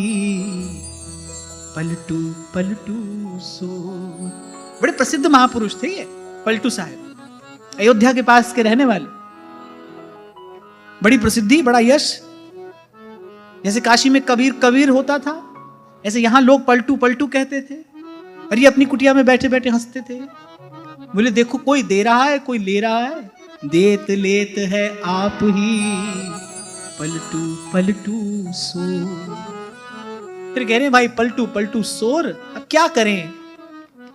पलटू पलटू सो। बड़े प्रसिद्ध महापुरुष थे ये पलटू साहब, अयोध्या के पास के रहने वाले। बड़ी प्रसिद्धि, बड़ा यश। जैसे काशी में कबीर होता था, ऐसे यहां लोग पलटू पलटू कहते थे। और ये अपनी कुटिया में बैठे बैठे हंसते थे। बोले देखो कोई दे रहा है, कोई ले रहा है। देत लेत है आप ही पलटू पलटू सो। फिर कह रहे हैं भाई पलटू पलटू सोर, अब क्या करें?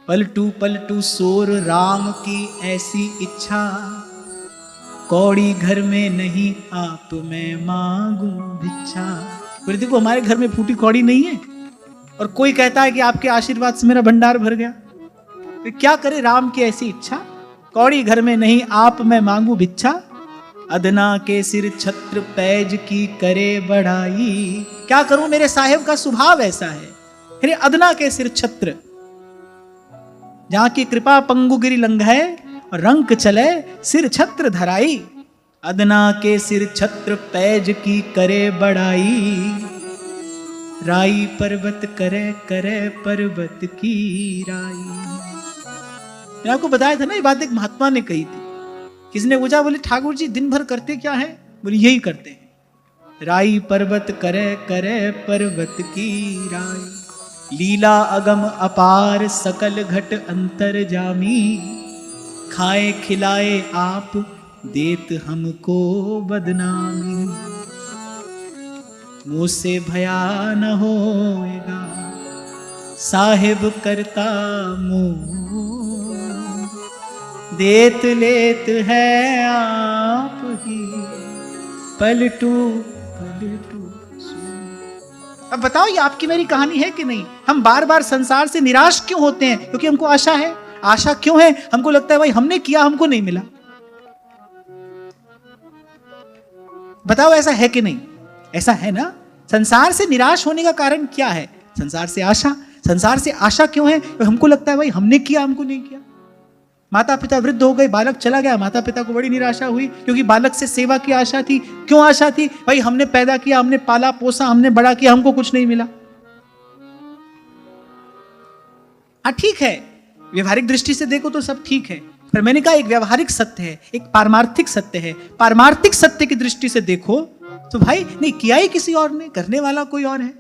पलटू पलटू सोर राम की ऐसी इच्छा, कौड़ी घर में नहीं आप मैं मांगू भिक्षा। बोले देखो हमारे घर में फूटी कौड़ी नहीं है, और कोई कहता है कि आपके आशीर्वाद से मेरा भंडार भर गया। तो क्या करे राम की ऐसी इच्छा, कौड़ी घर में नहीं आप मैं मांगू भिक्षा। अदना के सिर छत्र पैज की करे बढ़ाई। क्या करूं मेरे साहेब का स्वभाव ऐसा है। अरे अदना के सिर छत्र, जहां की कृपा पंगुगिरी लंघे और रंक चले सिर छत्र धराई। अदना के सिर छत्र पैज की करे बढ़ाई। राई पर्वत करे करे पर्वत की राई। मैं आपको बताया था ना, ये बात एक महात्मा ने कही थी। किसने पूछा? बोले ठाकुर जी दिन भर करते क्या है? बोले यही करते हैं। राई पर्वत करे करे पर्वत की राई। लीला अगम अपार सकल घट अंतर जामी। खाए खिलाए आप देत हमको बदनामी। मुँह से भया न होएगा साहिब करता मुँह। देत लेत है आप ही पलटू पलटू सो। अब बताओ ये आपकी मेरी कहानी है कि नहीं? हम बार बार संसार से निराश क्यों होते हैं? क्योंकि हमको आशा है। आशा क्यों है? हमको लगता है भाई हमने किया, हमको नहीं मिला। बताओ ऐसा है कि नहीं? ऐसा है ना। संसार से निराश होने का कारण क्या है? संसार से आशा। संसार से आशा क्यों है? हमको लगता है भाई हमने किया, हमको नहीं किया। माता पिता वृद्ध हो गए, बालक चला गया, माता पिता को बड़ी निराशा हुई क्योंकि बालक से सेवा की आशा थी। क्यों आशा थी? भाई हमने पैदा किया, हमने पाला पोसा, हमने बड़ा किया, हमको कुछ नहीं मिला। हाँ ठीक है, व्यवहारिक दृष्टि से देखो तो सब ठीक है, पर मैंने कहा एक व्यवहारिक सत्य है, एक पारमार्थिक सत्य है। पारमार्थिक सत्य की दृष्टि से देखो तो भाई नहीं, किया ही किसी और ने, करने वाला कोई और है।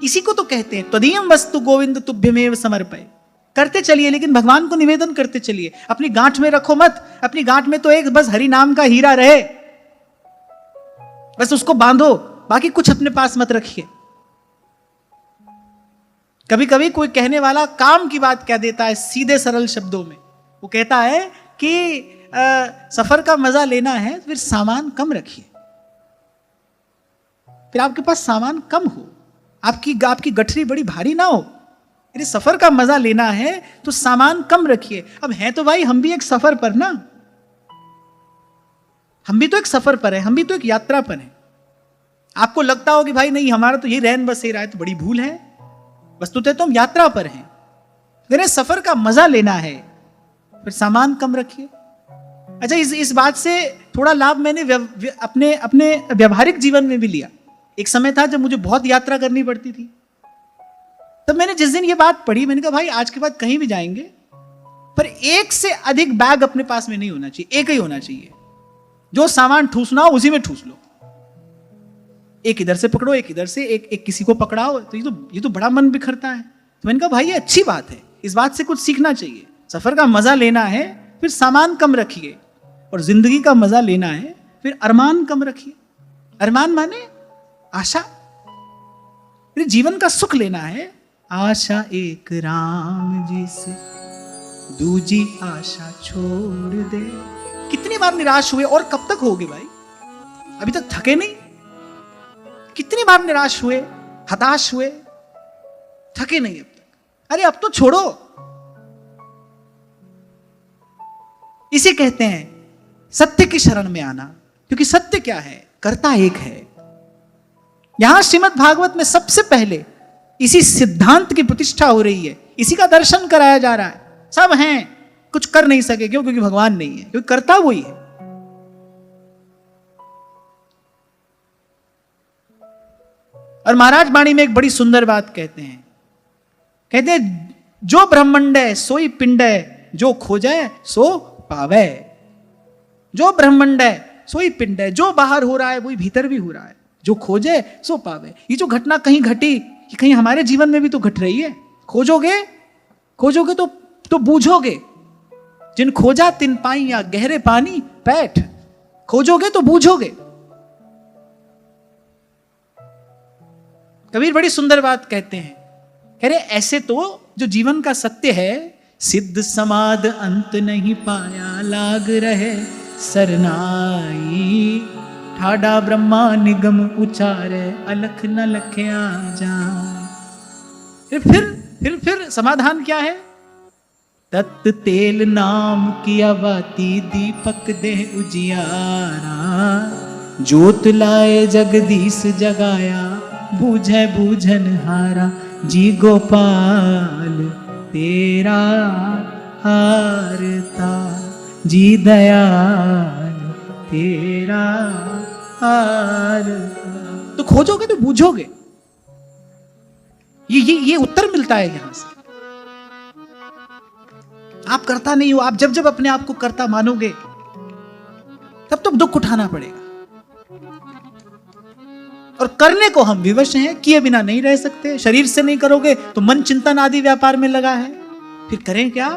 इसी को तो कहते हैं त्वदीयम वस्तु गोविंद तुभ्यमेव समर्पय। करते चलिए, लेकिन भगवान को निवेदन करते चलिए, अपनी गांठ में रखो मत। अपनी गांठ में तो एक बस हरि नाम का हीरा रहे, बस उसको बांधो, बाकी कुछ अपने पास मत रखिए। कभी कभी कोई कहने वाला काम की बात कह देता है सीधे सरल शब्दों में। वो कहता है कि सफर का मजा लेना है तो फिर सामान कम रखिए, फिर आपके पास सामान कम हो, आपकी गठरी बड़ी भारी ना हो। यदि सफर का मजा लेना है तो सामान कम रखिए। अब है तो भाई हम भी एक सफर पर ना, हम भी तो एक सफर पर है, हम भी तो एक यात्रा पर है। आपको लगता हो कि भाई नहीं हमारा तो ये रहन बस ही रहा है, तो बड़ी भूल है। वस्तुतः तो हम यात्रा पर हैं, अगर सफर का मजा लेना है फिर सामान कम रखिए। अच्छा, इस बात से थोड़ा लाभ मैंने अपने व्यवहारिक जीवन में भी लिया। एक समय था जब मुझे बहुत यात्रा करनी पड़ती थी, तब मैंने जिस दिन ये बात पढ़ी, मैंने कहा भाई आज के बाद कहीं भी जाएंगे पर एक से अधिक बैग अपने पास में नहीं होना चाहिए, एक ही होना चाहिए। जो सामान ठूसना हो उसी में ठूस लो, एक इधर से पकड़ो, एक इधर से, एक किसी को पकड़ाओ, तो ये तो बड़ा मन बिखरता है। तो मैंने कहा भाई ये अच्छी बात है, इस बात से कुछ सीखना चाहिए। सफर का मजा लेना है फिर सामान कम रखिए, और जिंदगी का मजा लेना है फिर अरमान कम रखिए। अरमान माने आशा, फिर जीवन का सुख लेना है। आशा एक राम जी से दूजी आशा छोड़ दे। कितनी बार निराश हुए, और कब तक होगे भाई, अभी तक थके नहीं? कितनी बार निराश हुए, हताश हुए, थके नहीं अब तक। अरे अब तो छोड़ो। इसे कहते हैं सत्य की शरण में आना, क्योंकि सत्य क्या है, कर्ता एक है। यहां श्रीमद् भागवत में सबसे पहले इसी सिद्धांत की प्रतिष्ठा हो रही है, इसी का दर्शन कराया जा रहा है। सब हैं, कुछ कर नहीं सके, क्यों? क्योंकि भगवान नहीं है, क्योंकि कर्ता वही है। और महाराज वाणी में एक बड़ी सुंदर बात कहते हैं जो ब्रह्मांड है सोई पिंड है, जो खोजे सो पावे। जो ब्रह्मांड है सोई पिंड है, जो बाहर हो रहा है वही भीतर भी हो रहा है, जो खोजे सो पावे। ये जो घटना कहीं घटी, ये कहीं हमारे जीवन में भी तो घट रही है। खोजोगे तो बूझोगे। जिन खोजा तिन पाई या गहरे पानी पैठ। खोजोगे तो बूझोगे। कबीर बड़ी सुंदर बात कहते हैं, कह रहे ऐसे तो जो जीवन का सत्य है, सिद्ध समाद अंत नहीं पाया, लाग रहे सरनाई। ठाडा ब्रह्मा निगम उचारे, अलख न लख्या जाए। फिर समाधान क्या है? तत् तेल नाम किया बाती, दीपक दे उजियारा। जोत लाए जगदीश जगाया, बूझे बूझन हारा। जी गोपाल तेरा हारता, जी दयाल तेरा हारता। तो खोजोगे तो बूझोगे। ये उत्तर मिलता है यहां से। आप करता नहीं हो, आप जब अपने आप को करता मानोगे तब तो दुख उठाना पड़ेगा। और करने को हम विवश हैं, किए बिना नहीं रह सकते। शरीर से नहीं करोगे तो मन चिंतन आदि व्यापार में लगा है, फिर करें क्या?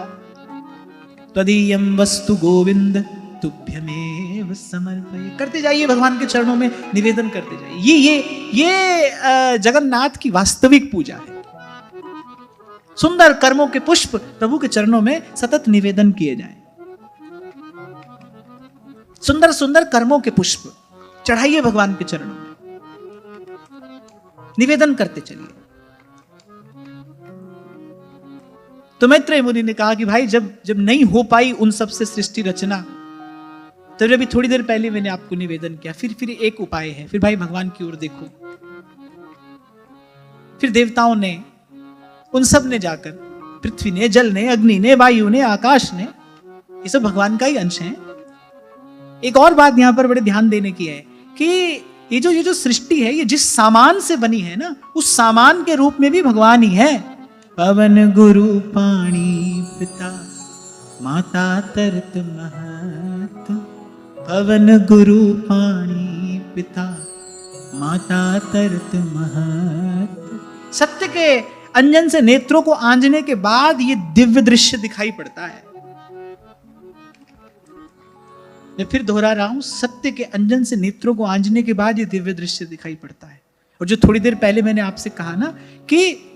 तदीयम वस्तु गोविंद तुभ्यमेव समर्पये। करते जाइए, भगवान के चरणों में निवेदन करते जाइए। ये जगन्नाथ की वास्तविक पूजा है। सुंदर कर्मों के पुष्प प्रभु के चरणों में सतत निवेदन किए जाएं। सुंदर सुंदर कर्मों के पुष्प चढ़ाइए भगवान के चरणों में, निवेदन करते चलिए। तो मैत्रेय मुनि ने कहा कि भाई जब नहीं हो पाई उन सब से सृष्टि रचना, तो अभी थोड़ी देर पहले मैंने आपको निवेदन किया, फिर एक उपाय है। फिर भाई भगवान की ओर देखो। फिर देवताओं ने, उन सब ने जाकर, पृथ्वी ने, जल ने, अग्नि ने, वायु ने, आकाश ने, ये सब भगवान का ही अंश है। एक और बात यहां पर बड़े ध्यान देने की है कि ये जो सृष्टि है, ये जिस सामान से बनी है ना, उस सामान के रूप में भी भगवान ही है। पवन गुरु पाणी पिता माता तरत महत। पवन गुरु पाणी पिता माता तरत महत। सत्य के अंजन से नेत्रों को आंजने के बाद ये दिव्य दृश्य दिखाई पड़ता है। मैं फिर दोहरा रहा हूं, सत्य के अंजन से नेत्रों को आंजने के बाद ये दिव्य दृश्य दिखाई पड़ता है। और जो थोड़ी देर पहले मैंने आपसे कहा ना कि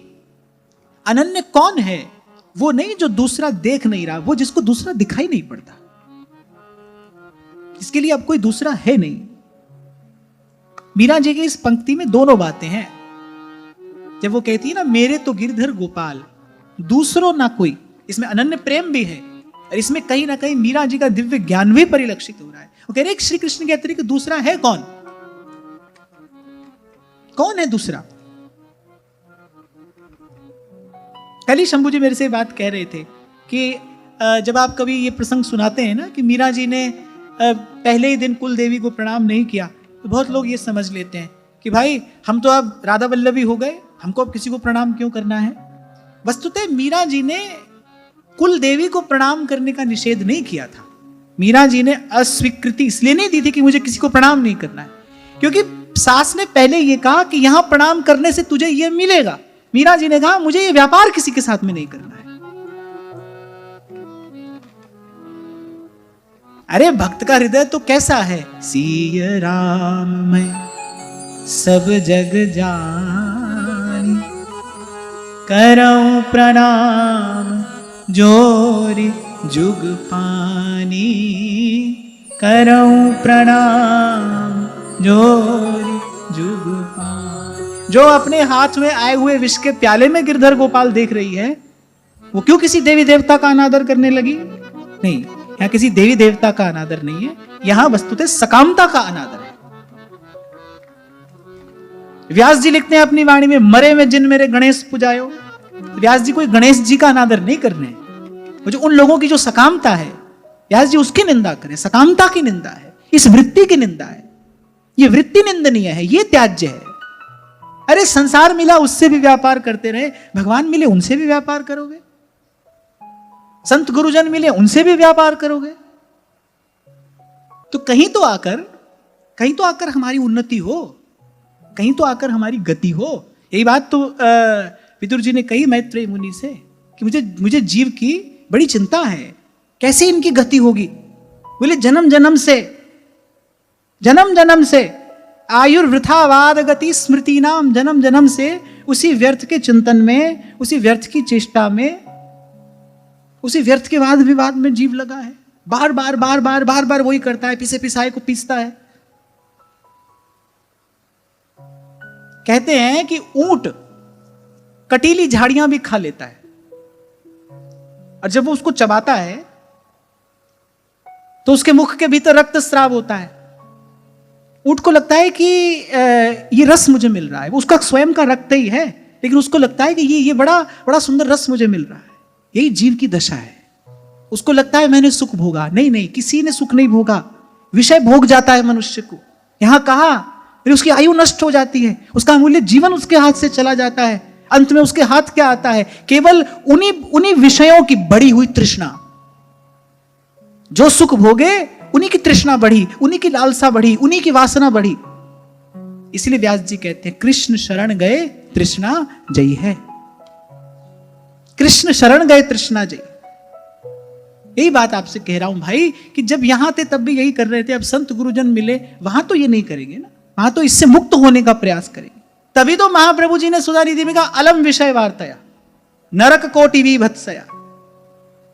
अनन्य कौन है, वो नहीं जो दूसरा देख नहीं रहा, वो जिसको दूसरा दिखाई नहीं पड़ता। इसके लिए अब कोई दूसरा है नहीं। मीरा जी की इस पंक्ति में दोनों बातें हैं। जब वो कहती है ना मेरे तो गिरधर गोपाल दूसरों ना कोई, इसमें अनन्य प्रेम भी है और इसमें कहीं ना कहीं मीरा जी का दिव्य ज्ञान भी परिलक्षित हो रहा है। वो कह रहे श्री कृष्ण के अतिरिक्त दूसरा है कौन? कौन है दूसरा? कल ही शंभू जी मेरे से बात कह रहे थे कि जब आप कभी ये प्रसंग सुनाते हैं ना कि मीरा जी ने पहले ही दिन कुल देवी को प्रणाम नहीं किया, तो बहुत लोग ये समझ लेते हैं कि भाई हम तो अब राधा वल्लभी हो गए, हमको अब किसी को प्रणाम क्यों करना है। वस्तुतः मीरा जी ने कुल देवी को प्रणाम करने का निषेध नहीं किया था। मीरा जी ने अस्वीकृति इसलिए नहीं दी थी कि मुझे किसी को प्रणाम नहीं करना है, क्योंकि सास ने पहले ये कहा कि यहां प्रणाम करने से तुझे ये मिलेगा। मीरा जी ने कहा मुझे ये व्यापार किसी के साथ में नहीं करना है। अरे भक्त का हृदय तो कैसा है, सिय राम मैं सब जग जानी, करऊं प्रणाम जोरी जुग पानी, करऊं प्रणाम जोरी जुग पानी। जो अपने हाथ में आए हुए विष के प्याले में गिरधर गोपाल देख रही है, वो क्यों किसी देवी देवता का अनादर करने लगी? नहीं, यहाँ किसी देवी देवता का अनादर नहीं है, यहां वस्तुतः सकामता का अनादर है। व्यास जी लिखते हैं अपनी वाणी में, मरे में जिन मेरे गणेश पुजायो। व्यास जी कोई गणेश जी का अनादर नहीं करने, वो जो उन लोगों की जो सकामता है, व्यास जी उसकी निंदा करें, सकामता की निंदा है, इस वृत्ति की निंदा है। ये वृत्ति निंदनीय है, ये त्याज्य है। अरे संसार मिला उससे भी व्यापार करते रहे, भगवान मिले उनसे भी व्यापार करोगे, संत गुरुजन मिले उनसे भी व्यापार करोगे, तो कहीं तो आकर हमारी उन्नति हो, कहीं तो आकर हमारी गति हो। यही बात तो विदुर जी ने कही मैत्रेय मुनि से कि मुझे जीव की बड़ी चिंता है, कैसे इनकी गति होगी। बोले जन्म जन्म से आयुर्वृथावाद गति स्मृति नाम, जन्म जन्म से उसी व्यर्थ के चिंतन में, उसी व्यर्थ की चेष्टा में, उसी व्यर्थ के वाद विवाद में जीव लगा है। बार बार वही करता है, पिसे पिसाए को पीसता है। कहते हैं कि ऊंट कटीली झाड़ियां भी खा लेता है, और जब वो उसको चबाता है तो उसके मुख के भीतर रक्त स्राव होता है। ऊंट को लगता है कि ये रस मुझे मिल रहा है, वो उसका स्वयं का रक्त ही है, लेकिन उसको लगता है कि ये बड़ा सुंदर रस मुझे मिल रहा है। यही जीव की दशा है। उसको लगता है मैंने सुख भोगा, नहीं, किसी ने सुख नहीं भोगा, विषय भोग जाता है मनुष्य को। यहां कहा फिर उसकी आयु नष्ट हो जाती है, उसका अमूल्य जीवन उसके हाथ से चला जाता है। अंत में उसके हाथ क्या आता है? केवल उन्हीं विषयों की बढ़ी हुई तृष्णा। जो सुख भोगे उन्हीं की तृष्णा बढ़ी, उन्हीं की लालसा बढ़ी, उन्हीं की वासना बढ़ी। इसलिए व्यास जी कहते हैं कृष्ण शरण गए तृष्णा जयी है। कृष्ण शरण गए तृष्णा जयी। यही बात आपसे कह रहा हूं भाई कि जब यहां थे तब भी यही कर रहे थे, अब संत गुरुजन मिले वहां तो ये नहीं करेंगे ना, वहां तो इससे मुक्त होने का प्रयास करेंगे। तभी तो महाप्रभु जी ने सुधानिधि में कहा अलम विषय वार्तया नरक कोटि विभत्सया।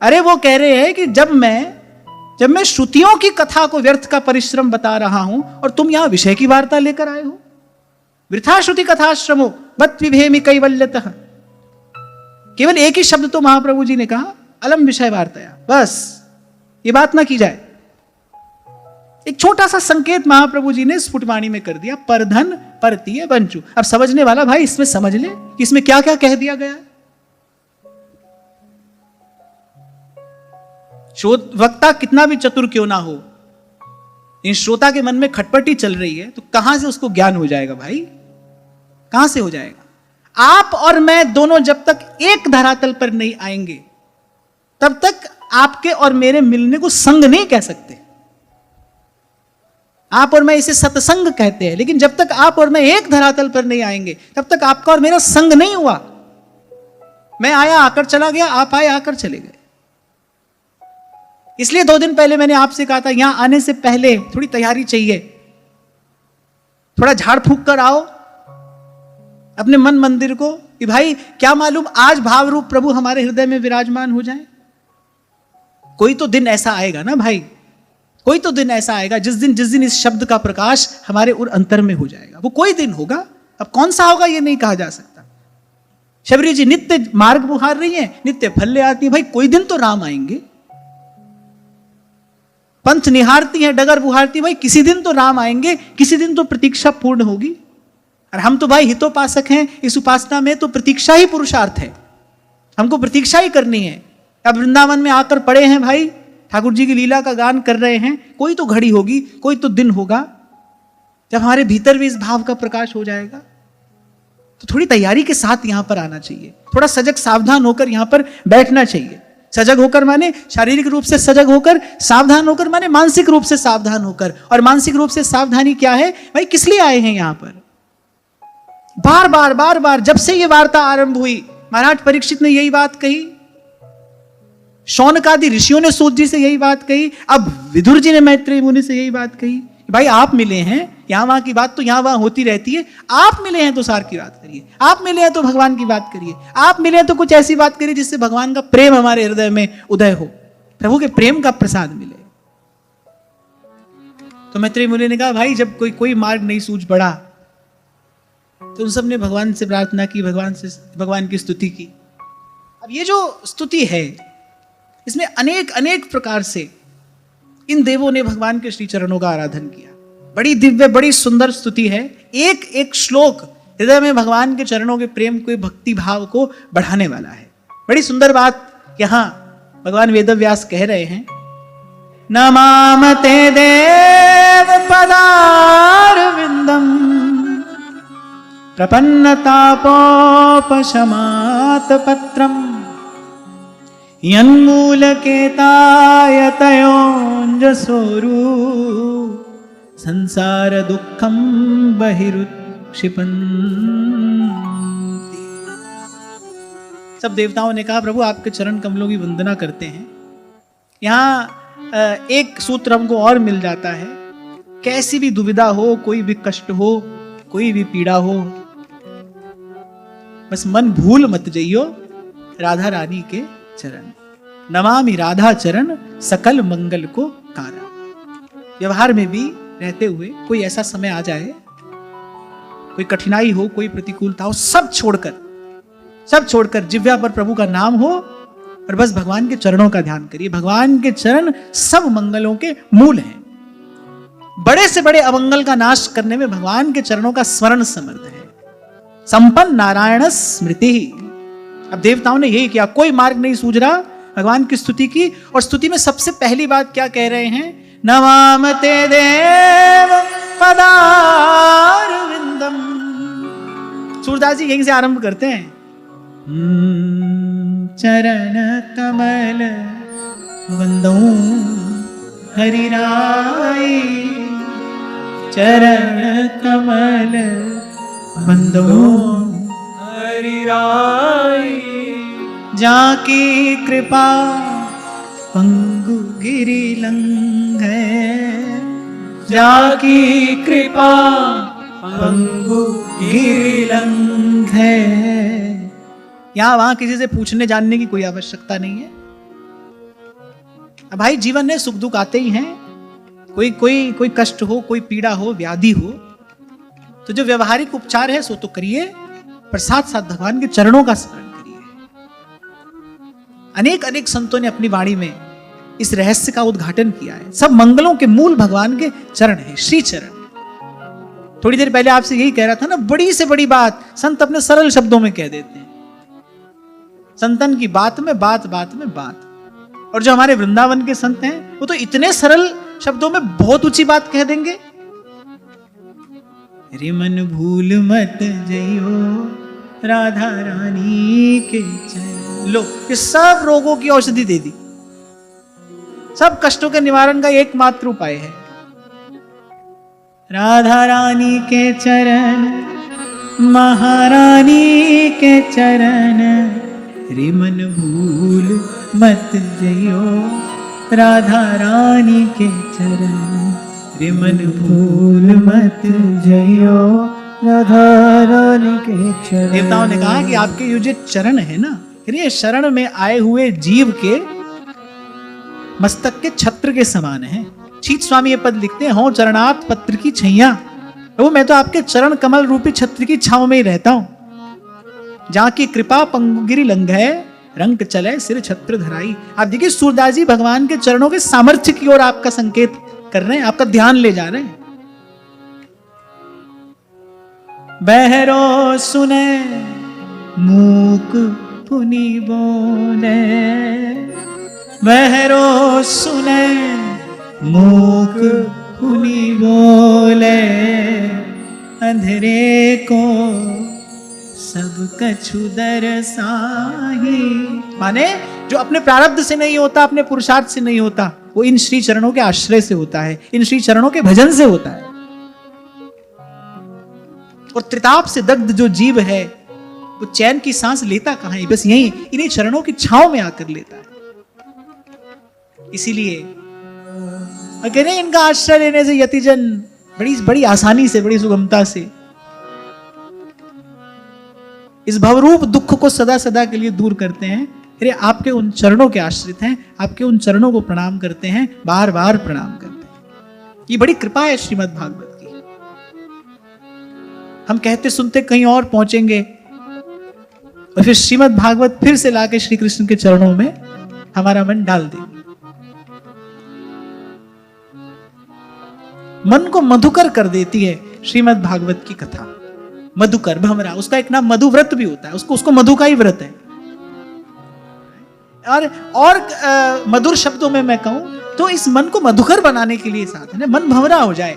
अरे वो कह रहे हैं कि जब मैं श्रुतियों की कथा को व्यर्थ का परिश्रम बता रहा हूं और तुम यहां विषय की वार्ता लेकर आए हो। वृथा श्रुति कथाश्रमो बत विभेमि कैवल्यतः। केवल एक ही शब्द तो महाप्रभु जी ने कहा अलम विषय वार्तया, बस ये बात ना की जाए। एक छोटा सा संकेत महाप्रभु जी ने स्फुटवाणी में कर दिया, परधन परतीय बंचू। अब समझने वाला भाई इसमें समझ ले कि इसमें क्या क्या कह दिया गया है। वक्ता कितना भी चतुर क्यों ना हो, इन श्रोता के मन में खटपटी चल रही है तो कहां से उसको ज्ञान हो जाएगा भाई, कहां से हो जाएगा। आप और मैं दोनों जब तक एक धरातल पर नहीं आएंगे, तब तक आपके और मेरे मिलने को संग नहीं कह सकते। आप और मैं इसे सत्संग कहते हैं, लेकिन जब तक आप और मैं एक धरातल पर नहीं आएंगे, तब तक आपका और मेरा संग नहीं हुआ। मैं आया आकर चला गया, आप आए आकर चले गए। इसलिए 2 दिन पहले मैंने आपसे कहा था, यहां आने से पहले थोड़ी तैयारी चाहिए, थोड़ा झाड़ फूक कर आओ अपने मन मंदिर को, कि भाई क्या मालूम आज भाव रूप प्रभु हमारे हृदय में विराजमान हो जाए। कोई तो दिन ऐसा आएगा ना भाई, कोई तो दिन ऐसा आएगा जिस दिन इस शब्द का प्रकाश हमारे उर अंतर में हो जाएगा। वो कोई दिन होगा, अब कौन सा होगा ये नहीं कहा जा सकता। शबरी जी नित्य मार्ग बुहार रही हैं, नित्य फल ले आती हैं, भाई कोई दिन तो राम आएंगे। पंथ निहारती हैं, डगर बुहारती, भाई किसी दिन तो राम आएंगे, किसी दिन तो प्रतीक्षा पूर्ण होगी। और हम तो भाई हितोपासक हैं, इस उपासना में तो प्रतीक्षा ही पुरुषार्थ है, हमको प्रतीक्षा ही करनी है। अब वृंदावन में आकर पड़े हैं भाई, ठाकुर जी की लीला का गान कर रहे हैं, कोई तो घड़ी होगी, कोई तो दिन होगा जब हमारे भीतर भी इस भाव का प्रकाश हो जाएगा। तो थोड़ी तैयारी के साथ यहां पर आना चाहिए, थोड़ा सजग सावधान होकर यहां पर बैठना चाहिए। सजग होकर माने शारीरिक रूप से सजग होकर, सावधान होकर माने मानसिक रूप से सावधान होकर। और मानसिक रूप से सावधानी क्या है भाई, किस लिए आए हैं यहां पर? बार बार जब से ये वार्ता आरंभ हुई, महाराज परीक्षित ने यही बात कही, शौनकादि ऋषियों ने सूत जी से यही बात कही, अब विदुर जी ने मैत्रेय मुनि से यही बात कही, भाई आप मिले हैं, यहां वहां की बात तो यहां वहां होती रहती है, आप मिले हैं तो सार की बात करिए, आप मिले हैं तो भगवान की बात करिए, आप मिले हैं तो कुछ ऐसी बात करिए जिससे भगवान का प्रेम हमारे हृदय में उदय हो, प्रभु के प्रेम का प्रसाद मिले। तो मैत्रेय मुनि ने कहा भाई जब कोई मार्ग नहीं सूझ पड़ा, तो उन सब ने भगवान से प्रार्थना की, भगवान की स्तुति की। अब ये जो स्तुति है, इसमें अनेक प्रकार से इन देवों ने भगवान के श्री चरणों का आराधन किया। बड़ी दिव्य, बड़ी सुंदर स्तुति है। एक एक श्लोक हृदय में भगवान के चरणों के प्रेम को, भक्ति भाव को बढ़ाने वाला है। बड़ी सुंदर बात यहां भगवान वेदव्यास कह रहे हैं, नमामते देव पदारविंदम प्रपन्नतापोपशमात पत्रम यन्मूलकेतायतयोञ्जसोरु संसार दुःखं बहिरुत्क्षिपन्ति। सब देवताओं ने कहा प्रभु आपके चरण कमलों की वंदना करते हैं। यहाँ एक सूत्र हमको और मिल जाता है, कैसी भी दुविधा हो, कोई भी कष्ट हो, कोई भी पीड़ा हो, बस मन भूल मत जइयो राधा रानी के चरण। नमामि राधा चरण सकल मंगल को कारण। व्यवहार में भी रहते हुए कोई ऐसा समय आ जाए, कोई कठिनाई हो, कोई प्रतिकूलता हो, सब छोड़कर जिह्वा पर प्रभु का नाम हो और बस भगवान के चरणों का ध्यान करिए। भगवान के चरण सब मंगलों के मूल हैं। बड़े से बड़े अमंगल का नाश करने में भगवान के चरणों का स्मरण समर्थ है। संपन्न नारायण स्मृति। अब देवताओं ने यही किया, कोई मार्ग नहीं सूझ रहा, भगवान की स्तुति की। और स्तुति में सबसे पहली बात क्या कह रहे हैं, नमामते देव पदारविंदम। सूरदास जी यहीं से आरंभ करते हैं, चरण कमल वंदो हरिराय, चरण कमल वंदो हरिराय, जाकी कृपा पंगु गिरि लंघै, जाकी कृपा पंगु गिरि लंघै। यहां वहां किसी से पूछने जानने की कोई आवश्यकता नहीं है। अब भाई जीवन में सुख दुख आते ही हैं, कोई कष्ट हो, कोई पीड़ा हो, व्याधि हो, तो जो व्यवहारिक उपचार है सो तो करिए, पर साथ साथ भगवान के चरणों का स्मरण करिए। अनेक संतों ने अपनी वाणी में इस रहस्य का उद्घाटन किया है। सब मंगलों के मूल भगवान के चरण है, श्री चरण। थोड़ी देर पहले आपसे यही कह रहा था ना, बड़ी से बड़ी बात संत अपने सरल शब्दों में कह देते हैं। संतन की बात में बात में बात। और जो हमारे वृंदावन के संत हैं वो तो इतने सरल शब्दों में बहुत ऊंची बात कह देंगे। रे मन भूल मत जइयो राधा रानी के चरण। लो, ये सब रोगों की औषधि दे दी, सब कष्टों के निवारण का एकमात्र उपाय है। राधा रानी के चरण, महारानी के चरण, रे मन भूल मत जइयो। राधा रानी के चरण, रे मन भूल मत जइयो। राधा रानी के चरण। देवताओं ने कहा कि आपके ये जो चरण है ना, ये शरण में आए हुए जीव के मस्तक के छत्र के समान है। शीत स्वामी ये पद लिखते हैं, हो चरणात पत्र की छैया। प्रभु मैं तो आपके चरण कमल रूपी छत्र की छांव में ही रहता हूं। जहां की कृपा पंगुगिरि लंघै, रंग चले सिर छत्र धराई। आप देखिए सूरदास जी भगवान के चरणों के सामर्थ्य की ओर आपका संकेत कर रहे हैं, आपका ध्यान ले जा रहे हैं। बहरो सुने मूक पुनि बोले, बहरो सुने मूक पुनि बोले, अंधेरे को सब कछु दरसाही। माने जो अपने प्रारब्ध से नहीं होता, अपने पुरुषार्थ से नहीं होता, वो इन श्री चरणों के आश्रय से होता है, इन श्री चरणों के भजन से होता है। और त्रिताप से दग्ध जो जीव है वो चैन की सांस लेता कहां है? बस यही इन्हीं चरणों की छांव में आकर लेता है। इसीलिए कह रहे इनका आश्रय लेने से यतिजन बड़ी बड़ी आसानी से, बड़ी सुगमता से इस भवरूप दुख को सदा सदा के लिए दूर करते हैं। अरे आपके उन चरणों के आश्रित हैं, आपके उन चरणों को प्रणाम करते हैं, बार बार प्रणाम करते हैं। ये बड़ी कृपा है श्रीमद् भागवत की। हम कहते सुनते कहीं और पहुंचेंगे और फिर श्रीमद् भागवत फिर से लाके श्री कृष्ण के चरणों में हमारा मन डाल देंगे। मन को मधुकर कर देती है श्रीमद् भागवत की कथा। मधुकर भमरा, उसका एक नाम मधुव्रत भी होता है, उसको मधु का ही व्रत है। और मधुर शब्दों में मैं कहूं तो इस मन को मधुकर बनाने के लिए साथ है, मन भंवरा हो जाए।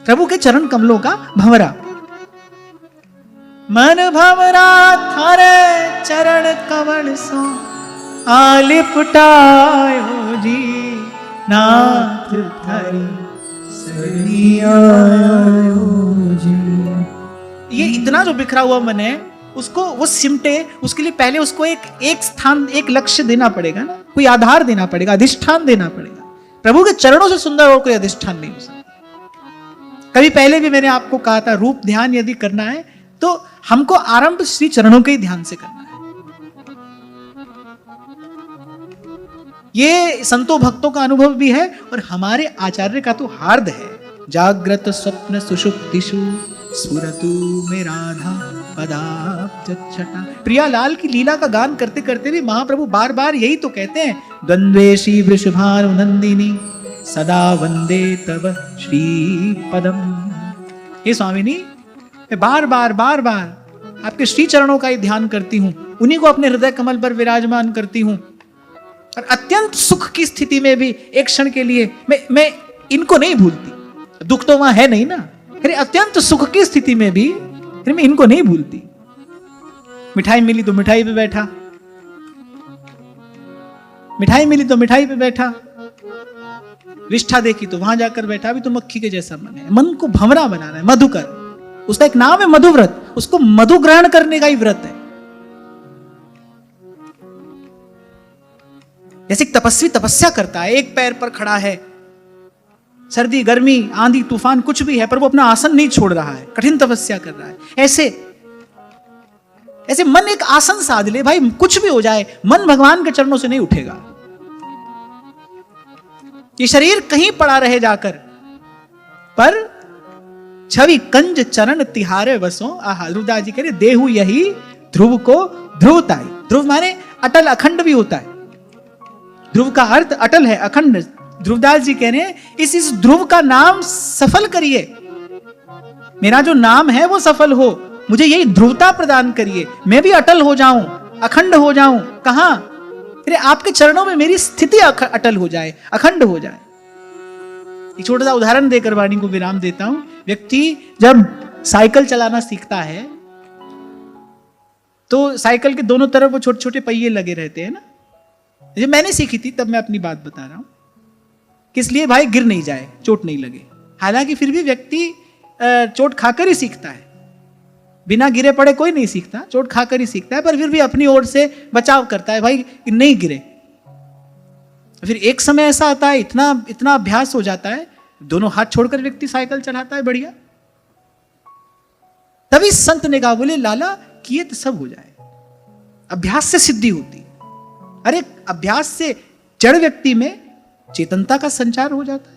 प्रभु के चरण कमलों का भंवरा। मन भंवरा थारे चरण कमल सो आलिपटायो जी, नाथ थारी सरनी आयो जी। ये इतना जो बिखरा हुआ मन है उसको वो सिमटे, उसके लिए पहले उसको एक स्थान, एक लक्ष्य देना पड़ेगा ना, कोई आधार देना पड़ेगा, अधिष्ठान देना पड़ेगा। प्रभु के चरणों से सुंदर और कोई अधिष्ठान नहीं हो सकता। कभी पहले भी मैंने आपको कहा था, रूप ध्यान यदि करना है तो हमको आरंभ श्री चरणों के ही ध्यान से करना है। ये संतों भक्तों का अनुभव भी है और हमारे आचार्य का तो हार्द है। जागृत स्वप्न सुषुप्तिषु स्फुरतु में राधा पदाब्जच्छटा। प्रियालाल की लीला का गान करते करते भी महाप्रभु बार बार यही तो कहते हैं, द्वंद्वेशी वृषभानु नंदिनी सदा वंदे तव श्री पदम। हे स्वामिनी, मैं बार बार आपके श्री चरणों का ही ध्यान करती हूं, उन्हीं को अपने हृदय कमल पर विराजमान करती हूं। और अत्यंत सुख की स्थिति में भी एक क्षण के लिए मैं इनको नहीं भूलती। दुख तो वहां है नहीं ना, अरे अत्यंत सुख की स्थिति में भी मैं इनको नहीं भूलती। मिठाई मिली तो मिठाई पे बैठा, मिठाई मिली तो मिठाई पे बैठा, विष्ठा देखी तो वहां जाकर बैठा। अभी तो मक्खी के जैसा मन है। मन को भंवरा बनाना है, मधुकर। उसका एक नाम है मधुव्रत, उसको मधु ग्रहण करने का ही व्रत है। जैसे तपस्वी तपस्या करता है, एक पैर पर खड़ा है, सर्दी गर्मी आंधी तूफान कुछ भी है, पर वो अपना आसन नहीं छोड़ रहा है, कठिन तपस्या कर रहा है। ऐसे मन एक आसन साध ले भाई, कुछ भी हो जाए, मन भगवान के चरणों से नहीं उठेगा। ये शरीर कहीं पड़ा रहे जाकर, पर छवि कंज चरण तिहारे बसो। आहा, ध्रुवदास जी कह रहे देहु यही ध्रुव को ध्रुवताई। ध्रुव माने अटल अखंड भी होता है। ध्रुव का अर्थ अटल है, अखंड। ध्रुवदास जी कह रहे हैं इस ध्रुव का नाम सफल करिए, मेरा जो नाम है वो सफल हो, मुझे यही ध्रुवता प्रदान करिए, मैं भी अटल हो जाऊं, अखंड हो जाऊं। कहां? अरे आपके चरणों में मेरी स्थिति अटल हो जाए, अखंड हो जाए। एक छोटा सा उदाहरण देकर वाणी को विराम देता हूं। व्यक्ति जब साइकिल चलाना सीखता है तो साइकिल के दोनों तरफ वो छोटे छोटे पहिए लगे रहते हैं ना। ये मैंने सीखी थी, तब मैं अपनी बात बता रहा हूं, किस लिए भाई गिर नहीं जाए, चोट नहीं लगे। हालांकि फिर भी व्यक्ति चोट खाकर ही सीखता है, बिना गिरे पड़े कोई नहीं सीखता, चोट खाकर ही सीखता है, पर फिर भी अपनी ओर से बचाव करता है भाई नहीं गिरे। फिर एक समय ऐसा आता है, इतना इतना अभ्यास हो जाता है, दोनों हाथ छोड़कर व्यक्ति साइकिल चलाता है बढ़िया। तभी संत ने कहा, बोले लाला किए तो सब हो जाए, अभ्यास से सिद्धि होती। अरे अभ्यास से जड़ व्यक्ति में चेतनता का संचार हो जाता है।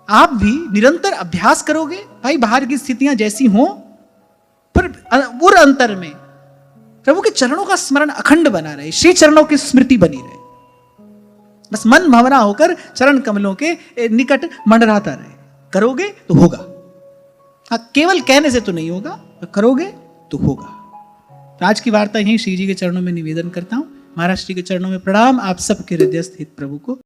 आप भी निरंतर अभ्यास करोगे भाई, बाहर की स्थितियां जैसी हों, पर उर अंतर में प्रभु के चरणों का स्मरण अखंड बना रहे, श्री चरणों की स्मृति बनी रहे, बस मन भंवरा होकर चरण कमलों के निकट मंडराता रहे। करोगे तो होगा। हाँ, केवल कहने से तो नहीं होगा, करोगे तो होगा। तो आज की वार्ता यहीं श्री जी के चरणों में निवेदन करता हूं। महाराज श्री के चरणों में प्रणाम। आप सबके हृदयस्थ हित प्रभु को